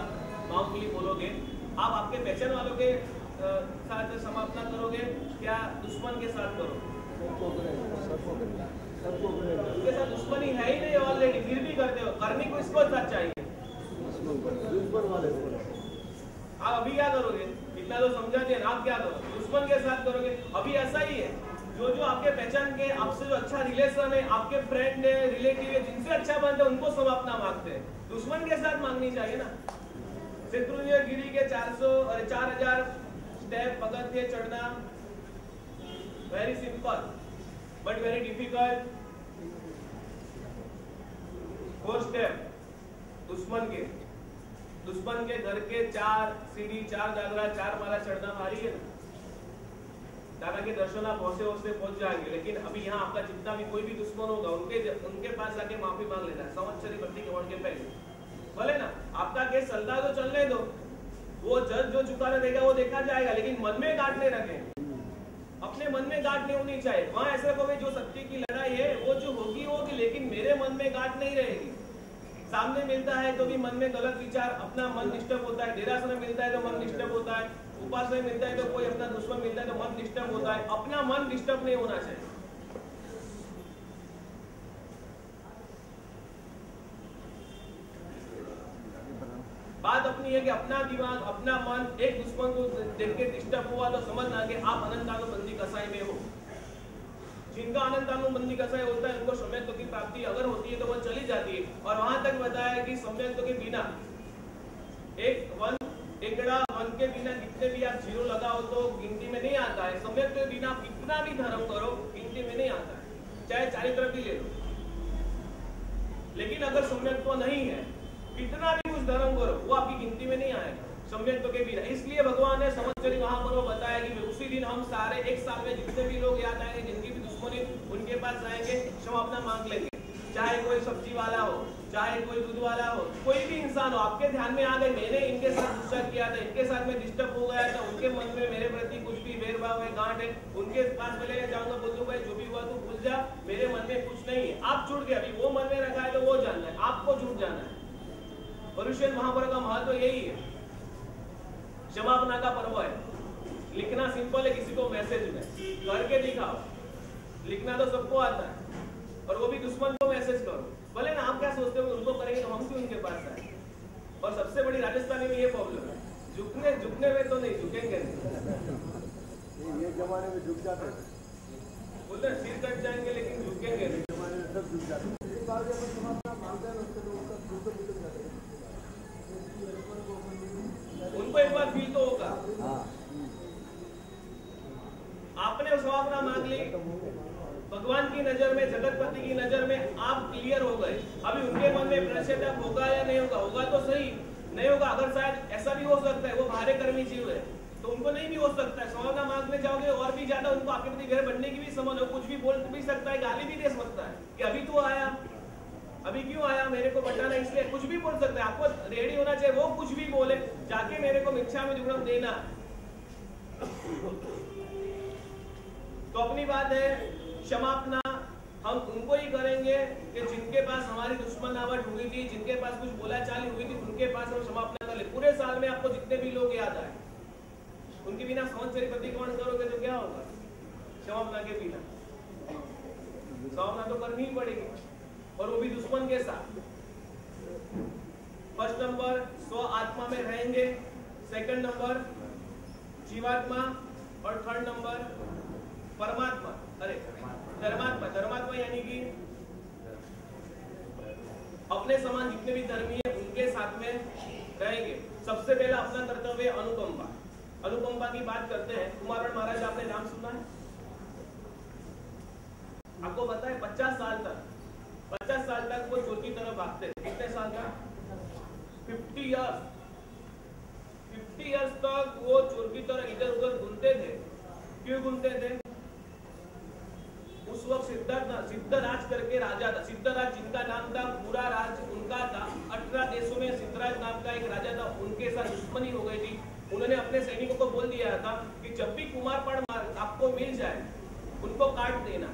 माउथफुली बोलोगे, आप आपके पहचान वालों के साथ समाप्त करोगे क्या दुश्मन के साथ करोगे? उनके साथ दुश्मनी है ही नहीं ऑलरेडी, फिर भी करते हो। करनी को इसको साथ चाहिए, दुश्मन वाले। आप अभी क्या करोगे? इतना तो समझा दिया ना, आप क्या करोगे? दुश्मन के साथ करोगे। अभी ऐसा ही है, जो जो आपके पहचान के, आपसे जो अच्छा रिलेशन है, आपके फ्रेंड है, रिलेटिव है, जिनसे अच्छा बनते हैं उनको समाप्त मांगते हैं। दुश्मन के साथ मांगनी चाहिए ना। शत्रुंजयगिरी के 4000 स्टेप पगथिये चढ़ना very simple but very difficult. 4 step दुश्मन के घर के 4 सीढ़ी, 4 दादरा, 4 माला चढ़ना भारी है ना। दादा के दर्शन आप पहुंच जाएंगे, लेकिन अभी यहाँ आपका जितना भी कोई भी दुश्मन होगा उनके पास जाके माफी मांग लेना संवत्सरी बत्ती के पहले। भले ना आपका केस चलता तो चलने दो, वो जज जो चुकाना देगा वो देखा जाएगा, लेकिन मन में गांठ नहीं रखें। अपने मन में गांठ नहीं होनी चाहिए। वहां ऐसा कोई जो सत्य की लड़ाई है वो जो होगी, लेकिन मेरे मन में गांठ नहीं रहेगी। सामने मिलता है तो भी मन में गलत विचार, अपना मन डिस्टर्ब होता है। देरासर में मिलता है तो मन डिस्टर्ब होता है, उपास में मिलता है तो कोई अपना दुश्मन मिलता है तो मन डिस्टर्ब होता है। अपना मन डिस्टर्ब नहीं होना चाहिए। बात अपनी है कि अपना दिमाग, अपना मन एक दुश्मन को देख के डिस्टर्ब हुआ तो समझना कि आप अनंत कानूनबंदी कसाई में हो। जिनका अनंत कानूनबंदी कसाई होता है उनको सम्यक्त्व की प्राप्ति अगर होती है तो वह चली जाती है। और वहां तक बताया कि सम्यक्त्व के बिना एकड़ा वन के बिना कितने भी आप 0 लगाओ तो गिनती में नहीं आता है। सम्यक्त्व के बिना कितना भी धर्म करो गिनती में नहीं आता है, चाहे चारित्र भी ले लो। लेकिन अगर सम्यक्त्व नहीं है, कितना भी कुछ धर्म करो वो आपकी गिनती में नहीं आएगा सम्यक्त्व के बिना। इसलिए भगवान ने संवत्सरी महापर्व बताया कि उसी दिन हम सारे एक साल में जितने भी लोग याद आएंगे, जिनकी भी दुश्मनी, उनके पास जाएंगे, क्षमा मांग लेंगे। चाहे कोई सब्जी वाला हो, चाहे कोई दूध वाला हो, कोई भी इंसान हो, आपके ध्यान में आ गए मैंने इनके साथ गुस्सा किया था, इनके साथ में डिस्टर्ब हो गया था, उनके मन में मेरे प्रति कुछ भी भेदभाव है, गांठ है, उनके पास मिले जाऊंगा, बोलूं भाई जो भी हुआ तू भूल जा, मेरे मन में कुछ नहीं है। आप छूट गए, अभी वो मन में रखा है तो वो जानना है, आपको छूट जाना है। पुरुषोत्तम महापर्व का महत्व यही है, क्षमापना का पर्व है। लिखना सिंपल है, किसी को मैसेज में करके दिखाओ। लिखना तो सबको आता है, और वो भी दुश्मन को मैसेज करो। भले ना आप क्या सोचते हो उनको करेंगे तो हम क्यों उनके पास आए। और सबसे बड़ी राजस्थानी में ये प्रॉब्लम है, झुकने में तो नहीं झुकेंगे नहीं। ये जमाने में झुक जाते बोलते सिर कट जाएंगे लेकिन झुकेंगे नहीं। जमाने में सब झुक जाते। उनको एक बार फील तो होगा। आपने क्षमापना मांग ली, भगवान की नजर में, जगतपति की नजर में आप क्लियर हो गए। अभी उनके मन में पश्चाताप होगा या नहीं होगा? होगा तो सही, नहीं होगा अगर शायद ऐसा भी हो सकता है वो भारे कर्मी जीव है तो उनको नहीं भी हो सकता है। क्षमापना मांगने जाओगे और भी ज्यादा उनको आपके प्रति घर बनने की भी समझ हो, कुछ भी बोल भी सकता है, गाली भी दे सकता है कि अभी तू आया, अभी क्यों आया, मेरे को बचाना, इसलिए कुछ भी बोल सकता है। आपको रेडी होना चाहिए, वो कुछ भी बोले जाके मेरे को मिच्छा में जुड़म देना। तो अपनी बात है, क्षमापना हम उनको ही करेंगे कि जिनके पास हमारी दुश्मनावट हुई थी, जिनके पास कुछ बोलाचाली हुई थी, उनके पास हम क्षमापना कर ले। पूरे साल में आपको जितने भी लोग याद आए उनके बिना संवत्सरी प्रतिक्रमण करोगे तो क्या होगा? क्षमापना के बिना क्षमापना तो करनी ही पड़ेगी, और वो भी दुश्मन के साथ। फर्स्ट नंबर स्व आत्मा में रहेंगे, सेकंड नंबर जीवात्मा, और थर्ड नंबर परमात्मा, अरे धर्मात्मा। धर्मात्मा यानी कि अपने समान जितने भी धर्मी है उनके साथ में रहेंगे। सबसे पहला अपना कर्तव्य अनुकंपा। अनुकंपा की बात करते हैं। कुमारन महाराज आपने नाम सुना है? आपको पता है 50 साल तक वो चोर की तरफ भागते थे। कितने साल का? 50 इयर्स तक वो चोर की तरह इधर उधर घूमते थे। क्यों घूमते थे? उस वक्त सिद्धराज करके राजा था। सिद्धराज जिनका नाम था, पूरा राज उनका था। 18 देशों में सिद्धराज नाम का एक राजा था, उनके साथ दुश्मनी हो गई थी। उन्होंने अपने सैनिकों को बोल दिया था कि जब भी कुमारपण आपको मिल जाए उनको काट देना।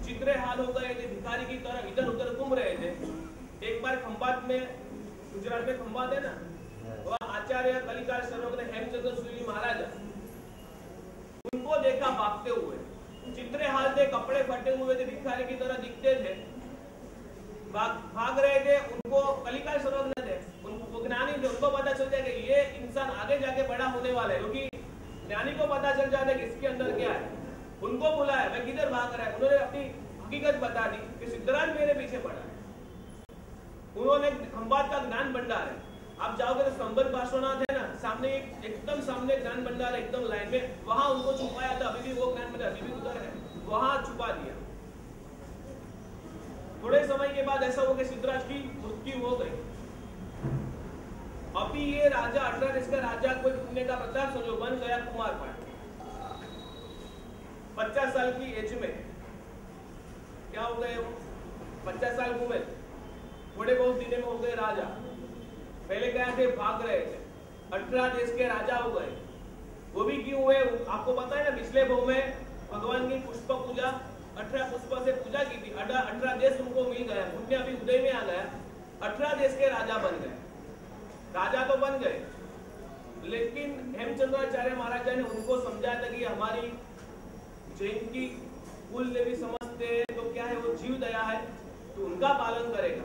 चित्रे हाल हो गए थे, भिखारी की तरह इधर उधर घूम रहे थे। एक बार खंभात में, गुजरात में खंभात है ना, वह आचार्य कलिकार सर्वज्ञ हेमचंद्र सूरी महाराजा, उनको देखा भागते हुए। चित्रे हाल थे, कपड़े फटे हुए थे, भिखारी की तरह दिखते थे, भाग रहे थे। उनको कलिकार सर्वज्ञ थे, उनको ज्ञानी थे, उनको पता चल जाए कि ये इंसान आगे जाके बड़ा होने वाला है, क्योंकि ज्ञानी को पता चल जाता है कि इसके अंदर क्या है। उनको बुलाया, मैं किधर भाग रहा है। उन्होंने अपनी हकीकत बता दी कि सिद्धराज मेरे पीछे पड़ा है। उन्होंने खंभात का ज्ञान भंडार है, आप जाओगे तो संबंध पार्श्वनाथ है ना, सामने एकदम सामने ज्ञान भंडार है, एकदम लाइन में, वहां उनको छुपाया था। अभी भी वो ज्ञान भंडार अभी भी उधर है, वहां छुपा दिया। थोड़े समय के बाद ऐसा हो गया, सिद्धराज की मृत्यु हो गई। अभी ये राजा 18 देश का राजा, कोई पुण्य का प्रताप समझो, बन गया कुमारपण। 50 साल की एज में क्या हो गए वो? 50 साल घूमे, थोड़े बहुत दिनों में हो गए राजा। पहले क्या थे, भाग रहे थे, 18 देश के राजा हो गए। वो भी क्यों हुए? आपको पता है ना, पिछले भाव में भगवान की पुष्प पूजा, 18 पुष्प से पूजा की थी। 18 देश उनको मिल गया, पुण्य अभी उदय में आ गया, 18 देश के राजा बन गए। राजा तो बन गए, लेकिन हेमचंद्राचार्य महाराजा ने उनको समझाया था कि हमारी जैन की कुल देवी समझते हैं तो क्या है, वो जीव दया है, तो उनका पालन करेगा।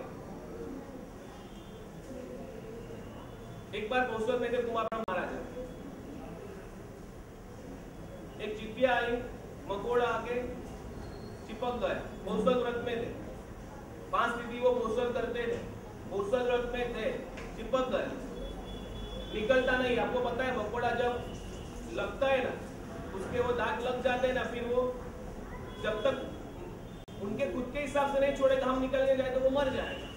एक बार बोसर में थे कुमारपण महाराजा, एक चिट्ठिया आई, मकोड़ा आके चिपक गया। बोसर व्रत में थे, 5 तिथि वो बोसर करते थे, बोसर व्रत में थे, चिपक गया, निकलता नहीं। आपको पता है मकोड़ा जब लगता है ना, उसके वो दाग लग जाते हैं ना, फिर वो जब तक उनके खुद के हिसाब से नहीं छोड़ेगा, हम निकलने जाए तो वो मर जाएगा,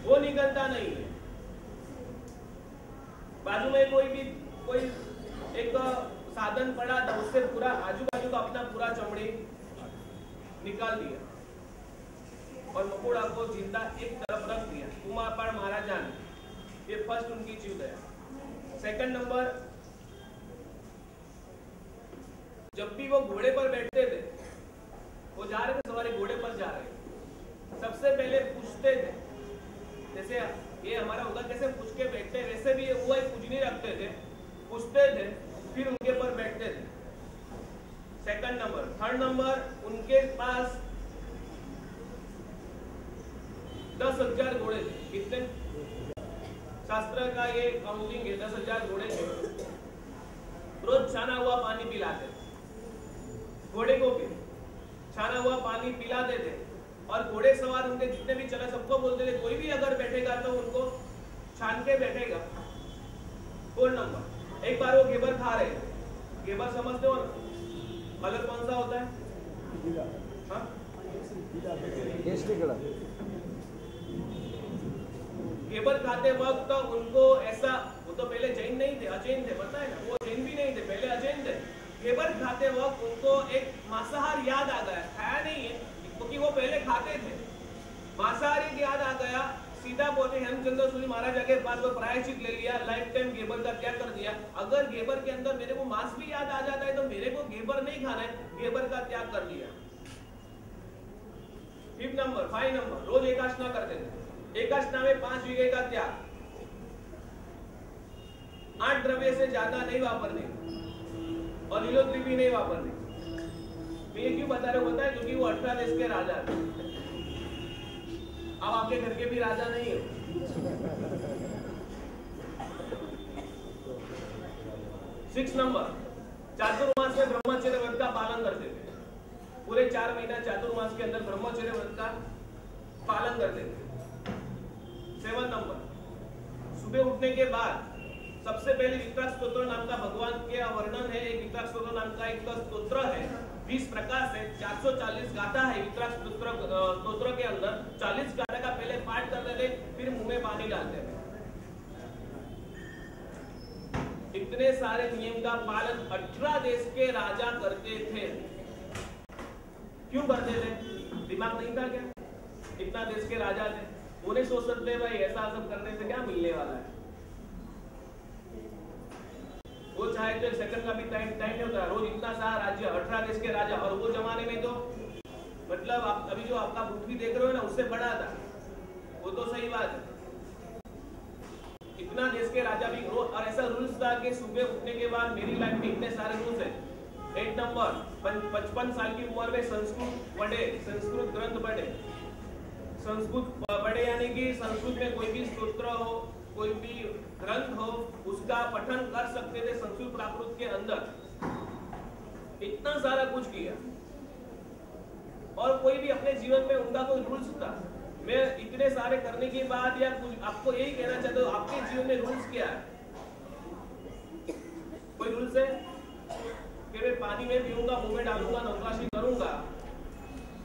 वो निकलता नहीं है। बाजू में कोई एक साधन पड़ा था, उससे पूरा आजू बाजू का अपना पूरा चमड़ी निकाल दिया और मकोड़ा को जिंदा एक तरफ रख दिया। कुमारपण महाराजा ने, ये फर्स्ट उनकी जीव दया। सेकंड नंबर, जब भी वो घोड़े पर बैठते थे, वो जा रहे थे सवारी, घोड़े पर जा रहे, सबसे पहले पूछते थे, जैसे ये हमारा होगा कैसे पूछ के बैठते, वैसे भी वो एक पूजनी रखते थे, पूछते थे, फिर उनके पर बैठते थे। Second number. थर्ड नंबर, उनके पास 10,000 घोड़े थे। कितने? शास्त्र का ये काउंटिंग है, 10,000 घोड़े थे। रोज छाना हुआ पानी पिलाते थे घोड़े को, भी छाना हुआ पानी पिलाते थे। और घोड़े सवार उनके जितने भी चला, सबको बोलते थे कोई भी अगर बैठेगा तो उनको छान के बैठेगा। 4 नंबर, एक बार वो घेबर खा रहे थे, घेबर समझते हो ना, कलर कौन सा होता है? हाँ? घेबर खाते वक्त उनको ऐसा, वो तो पहले जैन नहीं थे, अजैन थे, पता है ना, वो जैन भी नहीं थे, पहले अजैन थे। घेबर खाते वक्त उनको एक मांसाहार याद आ गया, खाया नहीं है क्योंकि वो पहले खाते थे, मांसाहारी याद आ गया, सीधा बोले हेमचंद्र सूरी महाराजा के पास, वो प्रायश्चित ले लिया, लाइफ टाइम घेबर का त्याग कर दिया। अगर घेबर के अंदर मेरे को मांस भी याद आ जाता है तो मेरे को घेबर नहीं खाना है, घेबर का त्याग कर दिया। 5 नंबर, रोज एकादशना करते थे, एकादशना में 5 विघे का त्याग, 8 द्रव्य से ज्यादा नहीं वापरने और लीलोद्री भी नहीं वापरने। ये क्यों बता रहे होता है? क्योंकि वो 18 देश के राजा थे। अब आपके घर के भी राजा नहीं है। 6 नंबर, चातुर्मास में ब्रह्मचर्य व्रत का पालन करते थे, पूरे 4 महीना चातुर्मास के अंदर ब्रह्मचर्य व्रत का पालन करते थे। 7 नंबर, सुबह उठने के बाद सबसे पहले वितराग स्तोत्र नाम का भगवान के वर्णन है, एक वितराग स्तोत्र नाम का एक स्तोत्र है, 20 प्रकार से 440 गाथा है वितराग स्तोत्र के अंदर। 40 गाथा का पहले पाठ करते थे, फिर मुंह में पानी डालते थे। इतने सारे नियम का पालन 18 देश के राजा करते थे। क्यों करते थे? दिमाग नहीं था क्या? इतना देश के राजा थे, वो नहीं सोच सकते भाई ऐसा सब करने से क्या मिलने वाला है? वो चाहे तो एक सेकंड का भी टाइम नहीं होता। रोज इतना सारा राज्य, 18 देश के राजा, और वो जमाने में तो मतलब आप अभी जो आपका पृथ्वी देख रहे हो ना, उससे बड़ा था वो, तो सही बात है। इतना देश के राजा भी रोज, और ऐसा रूल्स था कि सुबह उठने के बाद, मेरी लाइफ में इतने सारे रूल्स है। 8 नंबर 55 साल की उम्र में संस्कृत पढ़े, संस्कृत ग्रंथ पढ़े। संस्कृत पढ़े यानी कि संस्कृत में कोई भी स्तोत्र हो, कोई भी ग्रंथ हो, उसका पठन कर सकते थे संस्कृत प्राकृत के अंदर। इतना सारा कुछ किया, और कोई भी अपने जीवन में उनका कोई रूल्स था। मैं इतने सारे करने के बाद या कुछ आपको यही कहना चाहता हूँ, आपके जीवन में रूल्स क्या है? कोई रूल्स है कि मैं पानी में पीऊंगा, मुंह में डालूंगा, नौकाशी करूंगा,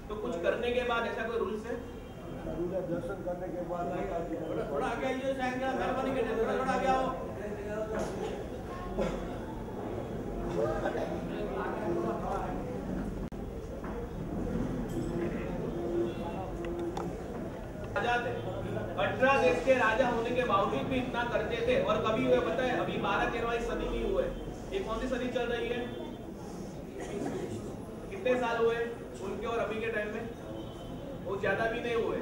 तो कुछ करने के बाद ऐसा कोई रूल्स है? दर्शन करने के बाद थोड़ा आगे आइए, मेहरबानी करके थोड़ा आगे आओ। राजा थे, 18 देश के राजा होने के बावजूद भी इतना करते थे। और कभी हुए पता है? अभी 12-13वीं सदी में हुए। ये कौन सी सदी चल रही है? कितने साल हुए उनके और अभी के टाइम में? वो ज्यादा भी नहीं हुए,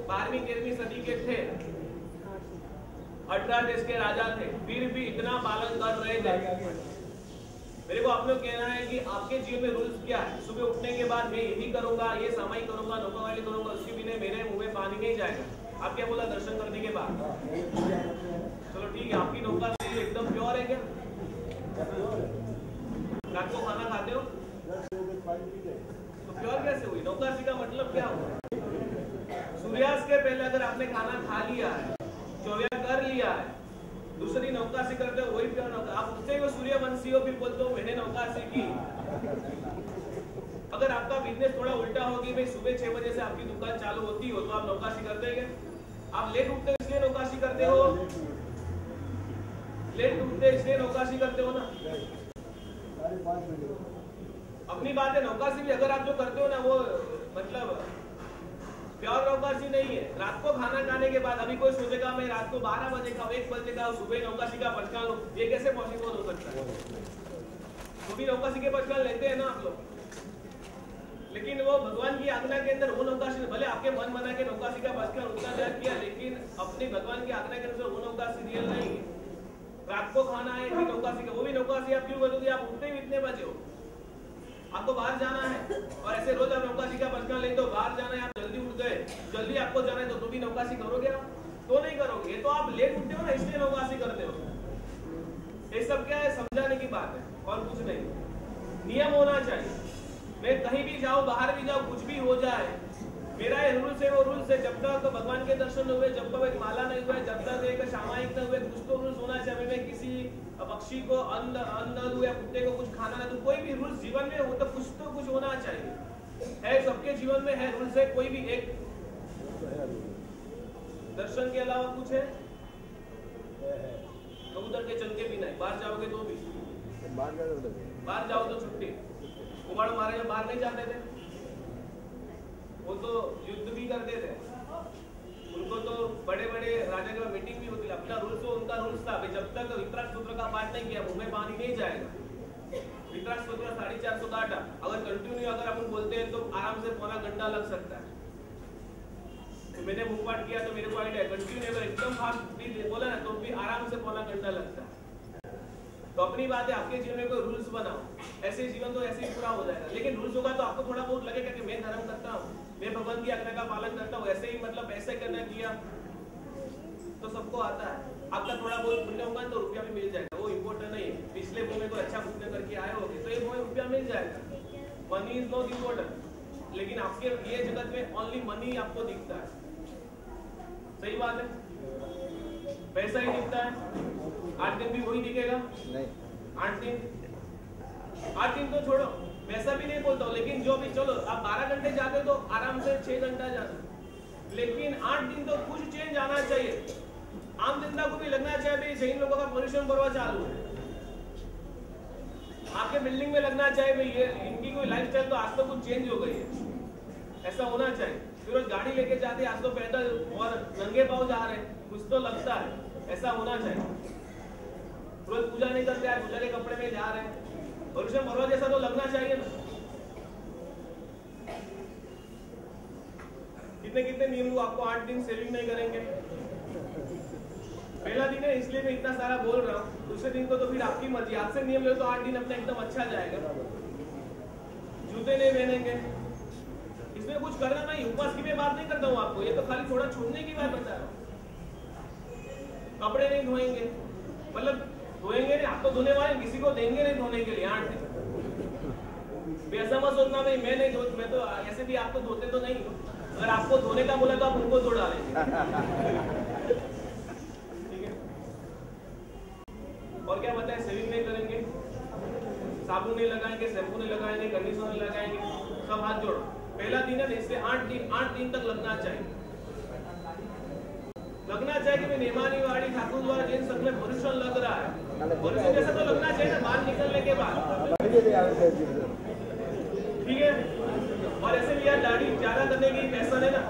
12वीं-13वीं सदी के थे। 18 देश के राजा थे, फिर भी इतना पालन कर रहे थे। मेरे को आप लोग कहना है कि आपके जीवन में रूल्स क्या है? सुबह उठने के बाद मैं यही करूंगा, ये सामाई करूंगा, नौकावाली करूंगा, उसके बिना मेरे मुंह में पानी नहीं जाएगा। आप क्या बोला दर्शन करने के बाद? चलो ठीक है, आपकी नौका एकदम प्योर है क्या? रात को खाना खाते हो तो प्योर कैसे हुई? नौकाशी का मतलब क्या हुआ? सूर्यास्त के पहले अगर आपने खाना खा लिया है, चौया कर लिया है, दूसरी नौकाशी करते हो, वही प्योर नौका। आप उससे वो सूर्यवंशी हो, फिर बोलते हो मैंने नौकाशी की। अगर आपका बिजनेस थोड़ा उल्टा हो कि भाई सुबह 6 बजे से आपकी दुकान चालू होती हो, तो आप नौकाशी करते हैं? आप लेट उठते हो इसलिए नौकाशी करते हो? लेट उठते इसलिए नौकाशी करते हो ना? अपनी बात है, नौकाशी भी अगर आप जो करते हो ना, वो मतलब प्योर नौकाशी नहीं है। रात को खाना खाने के बाद अभी कोई सोचेगा मैं रात को 12 बजे का, 1 बजे का सुबह नौकाशी का पचकान लूं, ये कैसे पॉसिबल हो सकता है? तो भी नौकाशी के पचकान लेते हैं ना आप लोग, लेकिन वो भगवान की आज्ञा के अंदर वो नौकाशी, भले आपके मन बना के नौकाशी का पचकान उतना त्याग किया, लेकिन अपने भगवान की आज्ञा के अनुसार वो नौकाशी रियल नहीं है। रात को खाना है फिर नौकाशी का, वो भी नौकाशी आप क्यों करोगे? आप उठते ही इतने बजे हो, आपको बाहर जाना है, और ऐसे रोज आप नौकाशी का पचकान लेते हो, बाहर जाना है, आप जल्दी उठ गए, जल्दी आपको जाना है, तो भी नौकाशी करोगे आप? तो नहीं करोगे। तो आप लेट उठते हो ना, इसलिए नौकाशी करते हो। ये सब क्या है? समझाने की बात है और कुछ नहीं। नियम होना चाहिए। मैं कहीं भी जाऊं, बाहर भी जाऊं, कुछ भी हो जाए, मेरा ये रूल्स है, वो रूल्स है। जब तक भगवान के दर्शन हुए, जब तक एक माला नहीं हुए, जब तक एक सामायिक न हुए, कुछ तो रूल्स होना चाहिए। मैं किसी पक्षी को अन्न दूं या कुत्ते को कुछ खाना ना दूं, कोई भी रूल्स जीवन में हो तो कुछ होना चाहिए। है, सबके जीवन में है रूल्स है। कोई भी एक दर्शन के अलावा कुछ है? कबूतर के चल के भी नहीं, बाहर जाओगे तो भी, बाहर जाओ तो छुट्टी। कुमाड़ मारे जो बाहर नहीं जाते थे, वो तो युद्ध भी करते थे, उनको तो बड़े बड़े राजा के मीटिंग भी होती थी। अपना रूल्स हो, उनका रूल्स था, जब तक वितराग सूत्र का पाठ नहीं किया मुंह में पानी नहीं जाएगा। वितराग सूत्र 450 का आटा अगर कंटिन्यू अगर अपन बोलते हैं तो आराम से पौना घंटा लग सकता है। तो मैंने मुंह पाठ किया तो मेरे को आइडिया, कंटिन्यू अगर एकदम फास्ट भी बोला ना तो भी आराम से पौना घंटा लगता है। तो अपनी बात है, आपके जीवन में कोई रूल्स बनाओ, ऐसे जीवन तो ऐसे ही पूरा हो जाएगा। लेकिन रूल्स होगा तो आपको थोड़ा बहुत लगेगा कि मैं धर्म करता हूँ, मैं भगवान की आज्ञा का पालन करता हूँ, ऐसे ही मतलब ऐसे करना किया तो सबको आता है। आपका थोड़ा बहुत पुण्य होगा तो रुपया भी मिल जाएगा, वो इम्पोर्टेंट नहीं है। पिछले महीने को अच्छा पुण्य करके आए होगे तो एक रुपया मिल जाएगा। मनी इज नॉट इम्पोर्टेंट, लेकिन आपके ये जगत में ओनली मनी आपको दिखता है। सही बात है, पैसा ही दिखता है। 8 दिन भी वही दिखेगा नहीं, 8 दिन तो छोड़ो, मैं ऐसा भी नहीं बोलता हूँ, लेकिन जो भी चलो आप 12 घंटे जाते हो तो आराम से 6 घंटा जाना, लेकिन 8 दिन तो कुछ चेंज आना चाहिए। आम जनता को भी लगना चाहिए जैन लोगों का पोल्यूशन पर्व चालू है, आपके बिल्डिंग में लगना चाहिए भाई, ये इनकी कोई लाइफस्टाइल तो आज तो कुछ चेंज हो गई है, ऐसा होना चाहिए। फिर गाड़ी लेके जाते आज तो पैदल और नंगे पाँव जा रहे हैं, कुछ तो लगता है, ऐसा होना चाहिए। रोज पूजा नहीं करते, आज पूजा के कपड़े में जा रहे हैं, पर्यूषण पर्व जैसा तो लगना चाहिए ना। कितने कितने नियम लोग आपको 8 दिन सेविंग नहीं करेंगे। पहला दिन है इसलिए मैं इतना सारा बोल रहा हूँ, दूसरे दिन को तो फिर आपकी मर्जी, आपसे नियम ले तो 8 दिन अपना एकदम अच्छा जाएगा। जूते नहीं पहनेंगे, इसमें कुछ करना नहीं, उपवास की मैं बात नहीं करता हूँ आपको, ये तो खाली थोड़ा छोड़ने की बात बता रहा हूँ। कपड़े नहीं धोएंगे, मतलब धोएंगे नहीं, आप तो धोने वाले, किसी को देंगे नहीं धोने के लिए 8 दिन। ऐसा मत सोचना भाई मैं नहीं धो, मैं तो ऐसे भी आपको धोते तो नहीं, अगर आपको धोने का बोला तो आप उनको धो डालेंगे। ठीक है, और क्या बताएं, सेविंग नहीं करेंगे, साबुन नहीं लगाएंगे, शैम्पू नहीं लगाएंगे, कंडीशनर नहीं लगाएंगे, सब हाथ जोड़ो। पहला दिन है, इससे 8 दिन तक लगना चाहिए। लगना चाहिए कि नेमानी वाड़ी ठाकुर द्वारा जैन सब में पर्यूषण लग रहा है, पर्यूषण जैसा तो लगना चाहिए ना बाहर निकलने के बाद। ठीक है, और ऐसे भी यार दाढ़ी ज्यादा करने की पैसा नहीं ना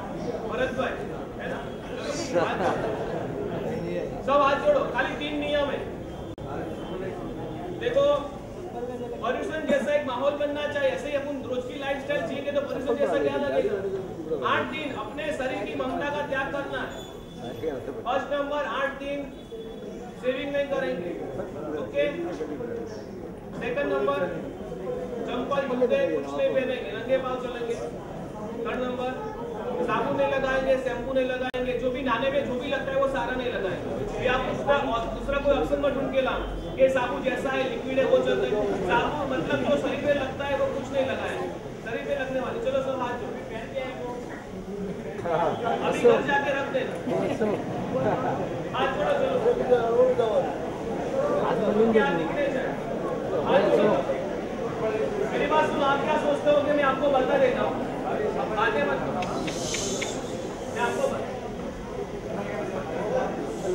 भरत भाई, है ना। सब हाथ जोड़ो, खाली 3 नियम है। देखो पर्यूषण जैसा एक माहौल बनना चाहिए, ऐसे ही अपन रोज की लाइफस्टाइल जिएंगे तो पर्यूषण जैसा क्या लगेगा। 8 दिन अपने शरीर की ममता का त्याग करना है। फर्स्ट नंबर 8 दिन सेविंग नहीं करेंगे, ओके। सेकंड नंबर चंपल जूते कुछ नहीं पहनेंगे, नंगे पांव चलेंगे। थर्ड नंबर साबुन नहीं लगाएंगे, शैम्पू नहीं लगाएंगे, जो भी नहाने में जो भी लगता है वो सारा नहीं लगाएंगे। फिर आप दूसरा कोई ऑप्शन मत ढूंढ के लाना कि साबुन जैसा है लिक्विड है वो चलता है। साबुन मतलब जो शरीर में लगता है वो कुछ नहीं लगाएंगे, शरीर में लगने वाले। चलो सब हाथ जोड़ो, अभी घर जाके रख देना, हाथ जोड़ो। चलो मेरी बात सुनो, आप क्या सोचते हो कि मैं आपको बता देता हूँ, आगे मत, मैं आपको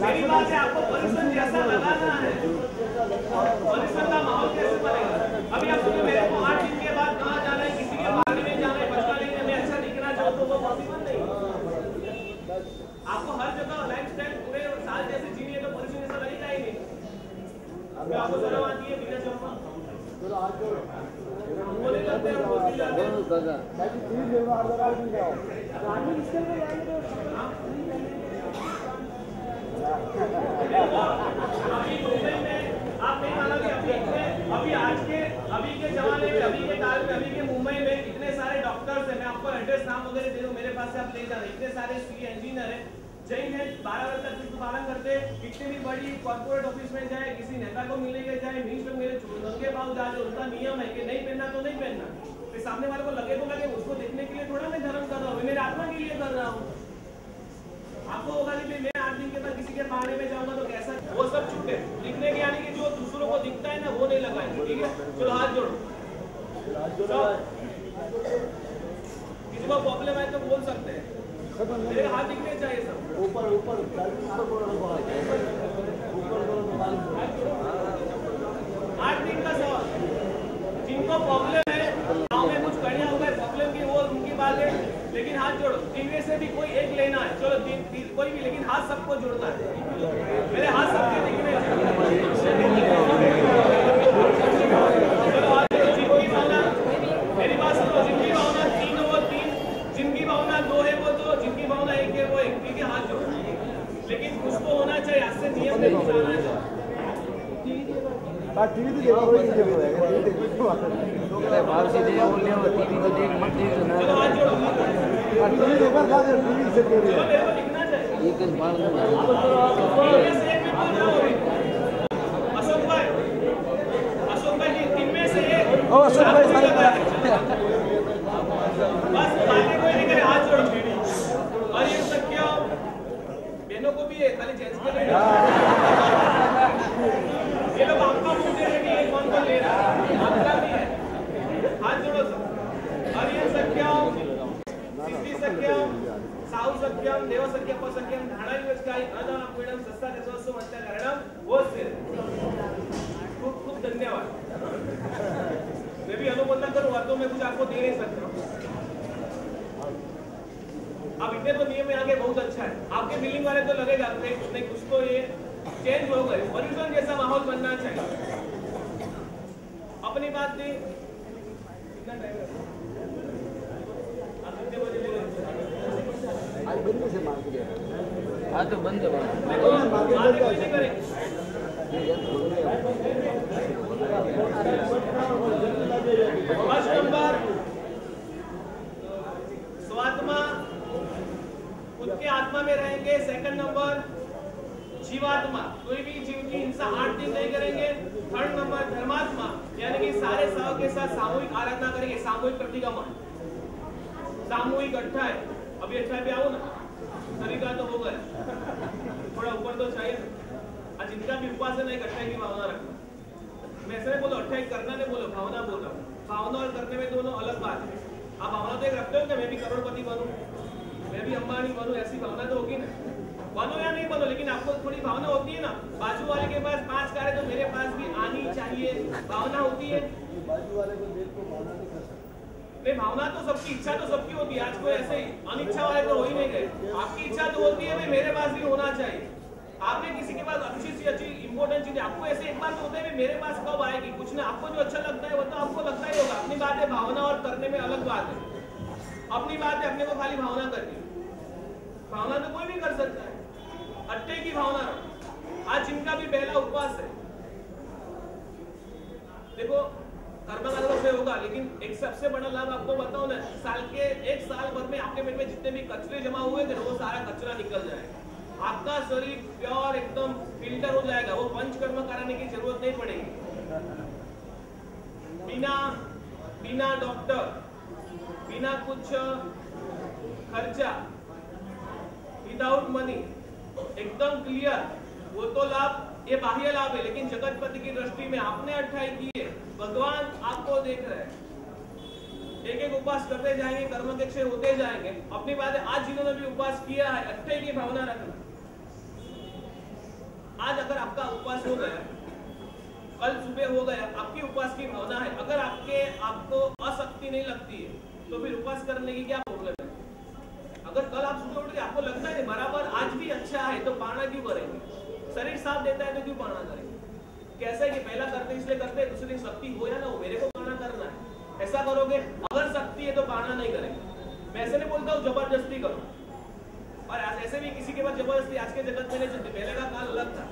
मेरी बात है, आपको पर्यूषण जैसा लगाना है, पर्यूषण का माहौल कैसे बनेगा। अभी आप सुनिए, मेरे को 8 दिन के बाद कहाँ जाना है, किसी के बारे में जाना है, बचना नहीं है, मैं अच्छा दिखना चाहूँ तो वो पॉसिबल नहीं। आपको हर जगह लाइफस्टाइल पूरे साल जैसे जीनी है तो पर्यूषण जैसा लगेगा ही नहीं। अभी आपको शर्म आती है बिना चंपा, बोले जाते हैं, बोल जाते हैं। अभी मुंबई में आप नहीं मानोगे, अभी के जमाने में, अभी के काल में, अभी के मुंबई में इतने सारे डॉक्टर्स हैं, मैं आपको एड्रेस नाम वगैरह दे दूं, मेरे पास से आप ले जाना, इतने सारे सीए इंजीनियर हैं, जैन है, 12 बजे तक शिफ्ट पालन करते, कितनी भी बड़ी कॉर्पोरेट ऑफिस में जाए, किसी नेता को मिलने के जाए, मिनिस्टर मेरे नंगे पाँव जा रहे, उनका नियम है कि नहीं पहनना तो नहीं पहनना। फिर सामने वाले को लगे तो लगे, उसको देखने के लिए थोड़ा मैं धर्म कर रहा हूँ, मेरे आत्मा के लिए कर रहा हूँ। आपको होगा कि मैं 8 दिन के बाद किसी के बारे में जाऊंगा तो कैसा, वो सब छूटे। दिखने के यानी कि जो दूसरों को दिखता है ना वो नहीं लगाएंगे, ठीक है। चलो हाथ जोड़ो, किसी को प्रॉब्लम है तो बोल सकते हैं, मेरे हाथ दिखने चाहिए सब। ऊपर 8 दिन का सवाल, जिनको प्रॉब्लम है गाँव में कुछ कड़िया हो गए प्रॉब्लम की, वो उनकी बात है, लेकिन हाथ जोड़ो। 3 में से भी कोई एक लेना है, चलो 3 कोई भी, लेकिन हाथ सबको जोड़ना है, मेरे हाथ सबके दिखने चाहिए। चलो हाथ जोड़ो, जिनकी भावना, मेरी बात सुनो, जिनकी भावना 3 है वो 3, जिनकी भावना 2 है वो 2, जिनकी भावना 1 है वो 1, ठीक है। हाथ जोड़ो, लेकिन कुछ तो होना चाहिए, आज से नियम नहीं बनाना चाहिए। टीवी तो देखो, बाहर से देख बोल रहे हो, टीवी तो देख मत देख ना। चलो हाथ जोड़ो, टीवी देखो, टीवी से चलो मेरे को दिखना चाहिए। एक बार अशोक भाई जी, 3 में से एक, अशोक भाई बस बाकी कोई नहीं करे, हाथ जोड़ो। और ये सब क्या बहनों को भी है, खाली जेंट्स के लिए। ये लोग आपका पूछते हैं कि ये कौन कौन ले रहा है, आपका भी है, हाथ जोड़ो सब। और ये सख्यम, सिद्धि सख्यम, साहू सख्यम, देव सख्यम, सख्यम, धाड़ा विवस्काई, अनम पीडम, सस्ता कसवसु मत्या करणम, वो से खूब खूब धन्यवाद। तो मैं कुछ आपको दे नहीं सकता। अब इतने तो नियम में आगे बहुत अच्छा है। आपके बिल्डिंग वाले तो लगेगा नहीं कुछ तो ये चेंज हो गए, पॉल्यूशन जैसा माहौल बनना चाहिए। अपनी बात दी कितना टाइम आप कितने बजे ले आज बंद से मार दिया। हाँ तो बंद है आगे कोई नहीं करेंगे। फर्स्ट नंबर स्वात्मा, खुद के आत्मा में रहेंगे। सेकंड नंबर जीवात्मा, कोई भी जीव की हिंसा 8 दिन नहीं करेंगे। थर्ड नंबर धर्मात्मा, यानी कि सारे साव के साथ सामूहिक आराधना करेंगे, सामूहिक प्रतिगमन, सामूहिक अट्ठाई। अभी अट्ठाई पे आओ ना, शरीर का तो हो गया, थोड़ा ऊपर तो चाहिए। आज जिनका भी उपवास है ना, एक अट्ठाई की भावना रखना। मैं ऐसे नहीं बोलो अट्ठाई करना नहीं बोलो, भावना बोल रहा हूँ। भावना और करने में दोनों अलग बात है। आप भावना तो एक रखते हो कि मैं भी करोड़पति बनूं, मैं भी अंबानी बनूं, ऐसी भावना तो होगी ना। बनो या नहीं बनो, लेकिन आपको थोड़ी भावना होती है ना। बाजू वाले के पास 5 कार है तो मेरे पास भी आनी चाहिए, भावना होती है। बाजू वाले को देख को भावना नहीं कर सकते। नहीं, भावना तो सबकी, इच्छा तो सबकी होती है। आज कोई ऐसे ही अनिच्छा वाले तो हो ही नहीं गए। आपकी इच्छा तो होती है भाई मेरे पास भी होना चाहिए। आपने किसी के पास अच्छी सी अच्छी इंपॉर्टेंट चीज, आपको ऐसे एक बार तो होता है मेरे पास कब आएगी, कुछ ना, आपको जो अच्छा लगता है वो तो आपको लगता ही होगा। अपनी बात है, भावना और करने में अलग बात है। अपनी बात है, अपने को खाली भावना करनी, भावना तो कोई भी कर सकता है। अट्टे की भावना रखो। आज जिनका भी पहला उपवास है, देखो कर्मकांड से होगा, लेकिन एक सबसे बड़ा लाभ आपको बताओ ना, एक साल भर में आपके पेट में जितने भी कचरे जमा हुए थे वो सारा कचरा निकल जाएगा। आपका शरीर प्योर एकदम फिल्टर हो जाएगा। वो पंचकर्म कराने की जरूरत नहीं पड़ेगी। बिना डॉक्टर, बिना कुछ खर्चा, विदाउट मनी, एकदम क्लियर। वो तो लाभ, ये बाह्य लाभ है, लेकिन जगतपति की दृष्टि में आपने अट्ठाई की है, भगवान आपको देख रहे हैं। एक एक उपवास करते जाएंगे, कर्म के क्षय होते जाएंगे। अपनी बात है, आज जिन्होंने भी उपवास किया है, अट्ठाई की भावना रखना। आज अगर आपका उपवास हो गया, कल सुबह हो गया, आपकी उपवास की भावना है। अगर आपको अशक्ति नहीं लगती है तो फिर उपवास करने की क्या प्रॉब्लम है? अगर कल आप सुबह उठ के आपको लगता है बराबर आज भी अच्छा है तो पाना क्यों करेंगे? शरीर साथ देता है तो क्यों पाना करेंगे? कैसा है कि पहला करते इसलिए करते हैं, दूसरे दिन शक्ति हो या ना हो, मेरे को पाना करना है, ऐसा करोगे। अगर शक्ति है तो पाना नहीं करेंगे। मैं ऐसे नहीं बोलता हूँ जबरदस्ती करो, और ऐसे भी किसी के पास जबरदस्ती, आज के जगत में नहीं चलती। पहले का काल अलग था।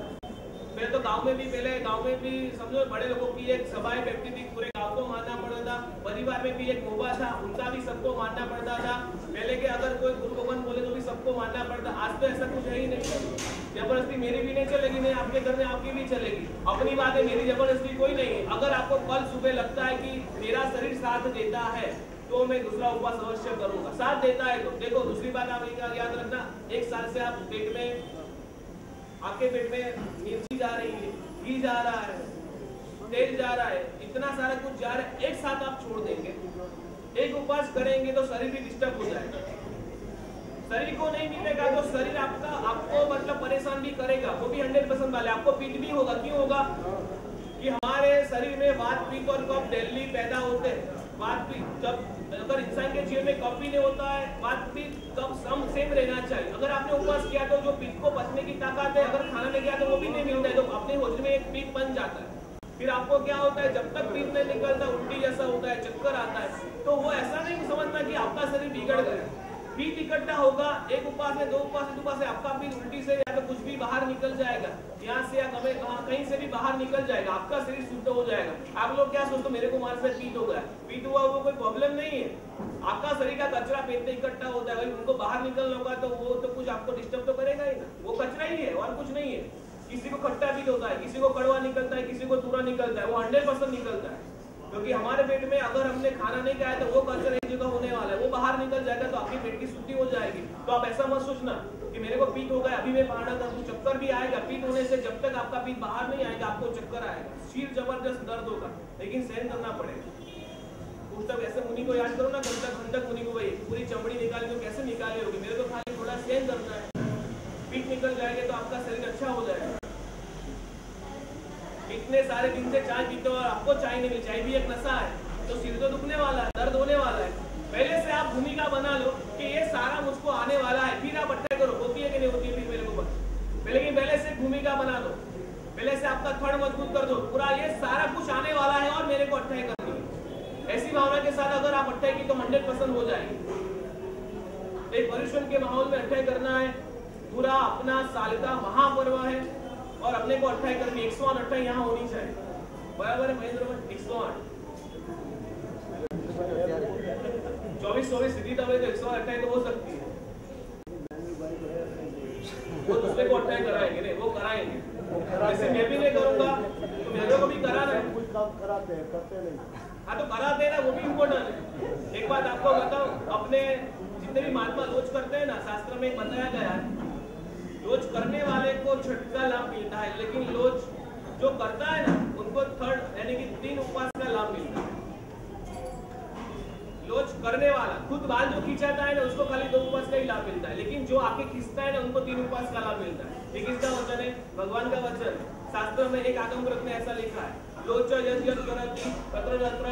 पहले तो गांव में भी समझो बड़े लोगों की एक सभाएं बैठती थी, पूरे गांव को मानना पड़ता था। परिवार में भी एक मोबा था, उनका भी सबको मानना पड़ता था। पहले के अगर कोई गुरु भगवान बोले तो भी सबको मानना पड़ता। आज तो ऐसा कुछ है ही नहीं। जबरदस्ती मेरी भी नहीं चलेगी, नहीं आपके घर में आपकी भी चलेगी। अपनी बात है, मेरी जबरदस्ती कोई नहीं है। अगर आपको कल सुबह लगता है कि मेरा शरीर साथ देता है तो मैं दूसरा उपवास अवश्य करूंगा, साथ देता है तो। देखो दूसरी बात आप याद रखना, 1 साल से आप आपके पेट में मिर्ची जा रही है, घी जा रहा है, तेल जा रहा है, इतना सारा कुछ जा रहा है, एक साथ आप छोड़ देंगे, एक उपवास करेंगे तो शरीर भी डिस्टर्ब हो जाएगा। शरीर को नहीं मिलेगा तो शरीर आपको मतलब परेशान भी करेगा। वो भी 100% वाले, आपको पीठ भी होगा। क्यों होगा? कि हमारे शरीर में वात, पित्त और कफ डेली पैदा होते हैं। वात पित्त, जब अगर इंसान के जीवन में कफ भी नहीं होता है, वात पित्त कफ सेम रहना चाहिए। अगर आपने उपवास किया तो जो पित्त को पचने की ताकत है, अगर खाना नहीं किया तो वो भी नहीं मिलता है, तो अपने होजरी में एक पित्त बन जाता है। फिर आपको क्या होता है, जब तक पित्त नहीं निकलता उल्टी जैसा होता है, चक्कर आता है। तो वो ऐसा नहीं समझना कि आपका शरीर बिगड़ गया। पित्त इकट्ठा होगा, एक उपवास में, 2 उपवास से आपका पित्त उल्टी से या तो कुछ भी बाहर निकल जाएगा, यहाँ से या कहीं से भी बाहर निकल जाएगा, आपका शरीर शुद्ध हो जाएगा। आप लोग क्या सोचते, मेरे को मार से पित्त हो गया, पित्त हुआ वो कोई प्रॉब्लम नहीं है। आपका शरीर का कचरा पेट में इकट्ठा होता है, भाई उनको बाहर निकलना होगा तो वो तो कुछ आपको डिस्टर्ब तो करेगा ही ना। वो कचरा ही है और कुछ नहीं है। किसी को खट्टा पित्त होता है, किसी को कड़वा निकलता है, किसी को तुरा निकलता है, वो 100% निकलता है। क्योंकि हमारे पेट में अगर हमने खाना नहीं खाया तो वो कचरा एक जगह होने वाला है, वो बाहर निकल जाएगा तो आपकी पेट की शुद्धि हो जाएगी। तो आप ऐसा मत सोचना कि मेरे को पित्त हो गया अभी मैं पाना करूं, चक्कर भी आएगा। पित्त होने से जब तक आपका पित्त बाहर नहीं आएगा आपको चक्कर आएगा, सिर जबरदस्त दर्द होगा, लेकिन सहन करना पड़ेगा। पुस्तक ऐसे मुनि को याद करो ना, घंटक मुनि को, भाई पूरी चमड़ी निकाली तो कैसे निकाले होगी, मेरे तो खाली थोड़ा सहन करना है। पित्त निकल जाएंगे तो आपका शरीर अच्छा हो जाएगा। इतने सारे दिन से चाय पीते हो और आपको चाय नहीं मिली, चाय भी एक नशा है। तो सिर तो दुखने वाला है, दर्द होने वाला है। पहले से आप भूमिका बना लो कि ये सारा मुझको आने वाला है, फिर आप अटैक करो। होती है कि नहीं होती है फिर मेरे को पहले से भूमिका बना दो, पहले से आपका थर्ड मजबूत कर दो, पूरा ये सारा कुछ आने वाला है और मेरे को अटैक करनी है। ऐसी भावना के साथ अगर आप अटैक की तो 100% हो जाएगी। एक पर्यूषण के माहौल में अटैक करना है, पूरा अपना साल का महापर्व है और अपने को अटैक करनी 108 अटैक यहाँ होनी चाहिए। बराबर है महेंद्र भाई? 108 24 सीधी दबे तो 108 अटैक तो हो सकती है। वो दूसरे को अटैक कराएंगे नहीं, वो कराएंगे। जैसे मैं भी नहीं करूंगा तो मेरे को भी कराना है। कुछ काम कराते हैं, करते नहीं। हाँ तो कराते हैं ना, वो भी इम्पोर्टेंट है। एक बात आपको बताओ, अपने जितने भी महात्मा लोच करते हैं ना, शास्त्र में बताया गया है लोच करने वाले को छठा लाभ मिलता है, लेकिन लोच जो करता है ना उनको थर्ड यानी कि 3 उपवास का लाभ मिलता है। लोच करने वाला खुद बाल जो खींचाता है ना उसको खाली 2 उपवास का ही लाभ मिलता है, लेकिन जो आके खींचता है ना उनको 3 उपवास का लाभ मिलता है। ये किसका वचन है? भगवान का वचन। शास्त्र में एक आगमग्रंथ में ऐसा लिखा है, लोच यद यद करति तत्र तत्र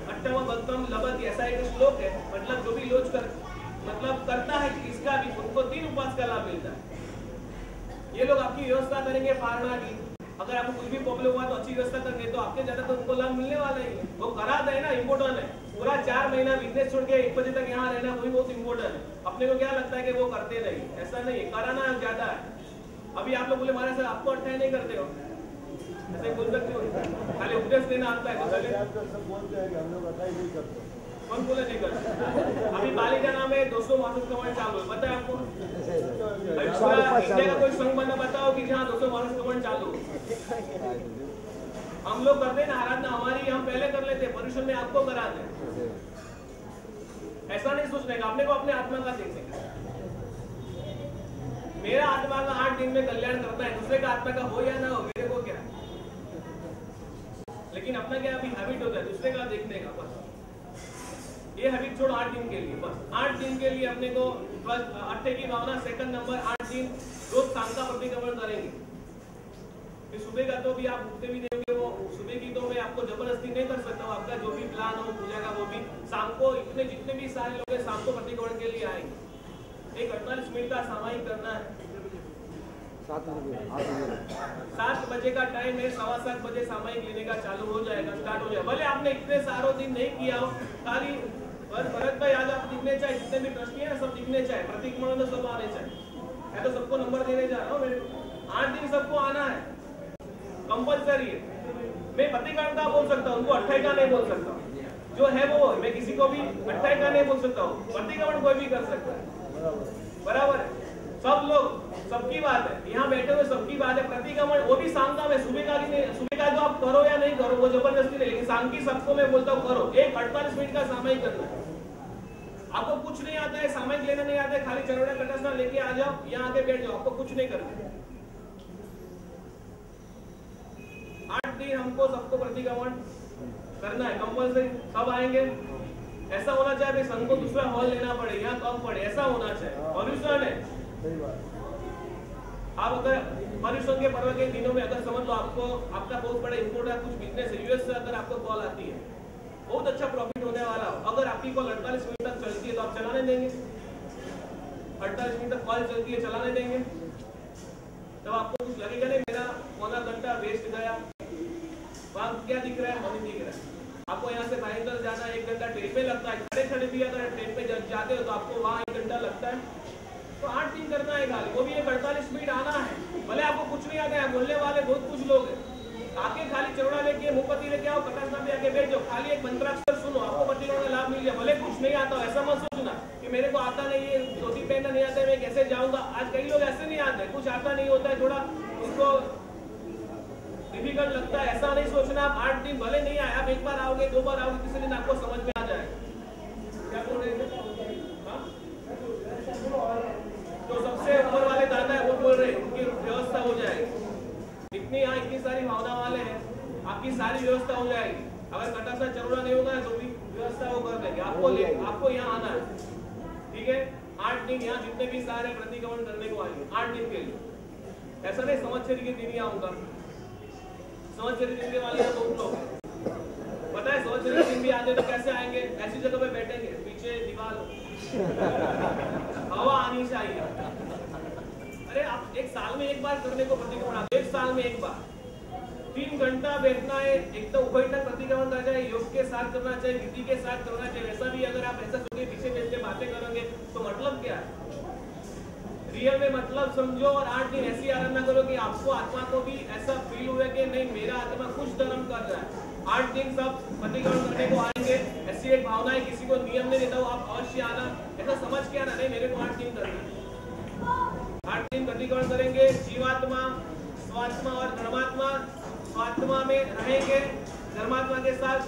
अट्टम भक्तम लभति, ऐसा एक श्लोक है। मतलब जो भी लोच मतलब करता है इसका भी उनको 3 उपवास का लाभ मिलता है। ये लोग आपकी व्यवस्था करेंगे पारणा की, अगर आपको कुछ भी प्रॉब्लम हुआ तो अच्छी व्यवस्था करेंगे तो आपके ज्यादा तो उनको लाभ मिलने वाला ही है। वो करा दे ना, इम्पोर्टेंट है। पूरा 4 महीना बिजनेस छोड़ के 1 बजे तक यहाँ रहना वही बहुत इम्पोर्टेंट है। अपने को क्या लगता है कि वो करते नहीं, ऐसा नहीं है, कराना ज्यादा है। अभी आप लोग बोले हमारे साथ आपको अटैक नहीं करते हो, ऐसे बोल सकते हो? खाली उपदेश देना आता है तो चले। सब बोलते हैं कि हम लोग अटैक नहीं करते। कौन बोले नहीं करते? अभी बालिकाना में 200 मासिक कमांड चालू है, पता है आपको? इंडिया का कोई संघ बना बताओ कि जहाँ 200 मासिक कमांड चालू है। हम लोग करते हैं ना आराधना हमारी, हम पहले कर लेते हैं, पर्यूषण में आपको कराते हैं। ऐसा नहीं सोचने का, अपने को अपने आत्मा का देखने का। मेरा आत्मा का 8 दिन में कल्याण करना है, दूसरे का आत्मा का हो या ना हो मेरे को क्या, लेकिन अपना क्या अभी हैबिट होता है दूसरे का देखने का। बस ये हैबिट छोड़ो 8 दिन के लिए, बस 8 दिन के लिए अपने को बस अट्ठे की भावना। सेकंड नंबर 8 दिन रोज शाम का प्रतिक्रमण करेंगे। फिर सुबह का तो भी आप उठते भी देंगे, वो सुबह की तो मैं आपको जबरदस्ती नहीं कर सकता हूँ। आपका जो भी प्लान हो पूजा का वो भी शाम को इतने जितने भी सारे लोग हैं शाम को प्रतिक्रमण के लिए आएंगे। एक 48 मिनट का सामायिक करना है। 7 बजे का टाइम है, 7:15 बजे सामायिक लेने का चालू हो जाएगा, स्टार्ट हो जाएगा। भले आपने इतने सारों दिन नहीं किया हो, खाली भरत भाई आज आप दिखने चाहिए, जितने भी ट्रस्टी है सब दिखने चाहिए, प्रतिक्रमण में सब आने चाहिए। मैं तो सबको नंबर देने जा रहा हूँ, 8 दिन सबको आना है, कंपल्सरी है। मैं प्रतिक्रमण का बोल सकता हूँ, उनको 28 का नहीं बोल सकता, जो है वो मैं किसी को भी 28 का नहीं बोल सकता हूँ। प्रतिक्रमण कोई भी कर सकता है, बराबर है। सब लोग सबकी बात है, यहाँ बैठे हुए सबकी बात है। प्रतिक्रमण वो भी शाम का, मैं सुबह का भी नहीं, सुबह का तो आप करो या नहीं करो वो जबरदस्ती नहीं, लेकिन शाम की सबको मैं बोलता हूँ करो। एक 48 मिनट का सामायिक करना है। आपको कुछ नहीं आता है, सामायिक लेना नहीं आता है, खाली चरोड़ा कटासना लेके आ जाओ, यहाँ आके बैठ जाओ, आपको कुछ नहीं करना। 8 दिन हमको सबको प्रतिक्रमण करना है, कंपल्सरी। सब आएंगे, ऐसा होना चाहिए संघ को दूसरा हॉल लेना पड़े, यहाँ कम पड़े, ऐसा होना चाहिए। पर्यूषण है, आप अगर पर्यूषण के पर्व के दिनों में अगर समझ लो आपको आपका बहुत बड़ा इम्पोर्टेंट कुछ बिजनेस है, यूएस से अगर आपको कॉल आती है, बहुत अच्छा प्रॉफिट होने वाला हो, अगर आपकी कॉल 48 मिनट तक चलती है तो आप चलाने देंगे? 48 मिनट तक कॉल चलती है, चलाने देंगे? तब आपको कुछ लगेगा नहीं मेरा पौना घंटा वेस्ट गया। वहां क्या दिख रहा है? मनी दिख रहा है। आपको यहाँ से भाईंदर जाना 1 घंटा ट्रेन पे लगता है, खड़े खड़े भी अगर ट्रेन पे जाते हो तो आपको वहाँ 1 घंटा लगता है। तो 8 दिन करना है खाली, वो भी एक 48 मिनट आना है। भले आपको कुछ नहीं आता है, बोलने वाले बहुत कुछ लोग हैं, आके खाली चरोड़ा लेके मुंहपत्ती लेके आओ, कटासना पे आके बैठ जाओ, खाली एक मंत्राक्षर सुनो, आपको प्रतिक्रमण का लाभ मिल जाए। भले कुछ नहीं आता हो, ऐसा मत सोचना कि मेरे को आता नहीं है, धोती पहनना नहीं आता है, मैं कैसे जाऊंगा। आज कई लोग ऐसे नहीं आते, कुछ आता नहीं होता है, थोड़ा उनको डिफिकल्ट लगता है, ऐसा नहीं सोचना। आप 8 दिन भले नहीं आए, आप 1 बार आओगे, 2 बार आओगे, तीसरे दिन आपको समझ में आ जाएगा। क्या बोल रहे थे? तो सबसे ऊपर वाले दादा है वो बोल रहे हैं उनकी व्यवस्था हो जाएगी। इतनी यहाँ इतनी सारी भावना वाले हैं, आपकी सारी व्यवस्था हो जाएगी। अगर कटासा चरोड़ा नहीं होगा तो भी व्यवस्था वो कर देंगे, आपको यहाँ आना है, ठीक है? 8 दिन यहाँ जितने भी सारे प्रतिक्रमण करने को आएंगे 8 दिन के लिए। ऐसा नहीं संवत्सरी के दिन ही आऊंगा, संवत्सरी दिन के वाले बहुत लोग पता है, संवत्सरी आते तो कैसे आएंगे? ऐसी जगह पे बैठेंगे, पीछे दीवार हवा आनी चाहिए। अरे आप एक साल में एक बार करने को प्रतिक्रमण, एक साल में एक बार 3 घंटा बैठना है। एक तो उभयता प्रतिक्रमण करना चाहिए, योग के साथ करना चाहिए, विधि के साथ करना चाहिए। वैसा भी अगर आप ऐसा सोचे पीछे बैठ के बातें करोगे तो मतलब क्या है? रियल में मतलब समझो और 8 दिन ऐसी आराधना करो कि आपको आत्मा को भी ऐसा फील हुए कि नहीं मेरा आत्मा कुछ धर्म कर रहा है। 8 दिन सब प्रतिक्रमण करने को आएंगे, ऐसी एक भावना है, किसी को नियम नहीं देता हूँ आप अवश्य आना, ऐसा समझ के आना नहीं मेरे को 8 दिन करना। 8 दिन प्रतिक्रमण करेंगे, जीवात्मा, स्वात्मा और धर्मात्मा। स्वात्मा में रहेंगे, धर्मात्मा के साथ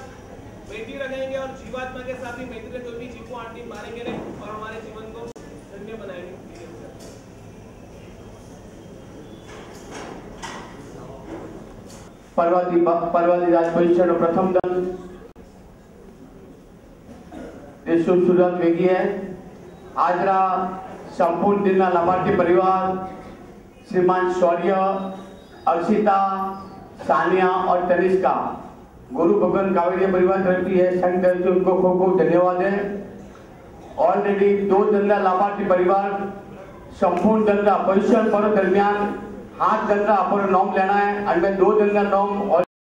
मैत्री रखेंगे और जीवात्मा के साथ भी मैत्री रखेंगे, क्योंकि जीव को 8 दिन मारेंगे नहीं और हमारे जीवन को धन्य बनाएंगे। पर्वती राजपरीक्षण प्रथम दल सुरत वेगी है। आजरा संपूर्ण दिन लाभार्थी परिवार श्रीमान शौर्य, अर्षिता, सानिया और तनिष्का गुरु भगवान कावेरी परिवार तरफ है संघ तरफ से उनको खूब खूब धन्यवाद है। ऑलरेडी 2 दिन लाभार्थी परिवार संपूर्ण दिन भविष्य पर्व दरमियान 8 दिन का अपन नॉम लेना है और 2 दिन का नॉम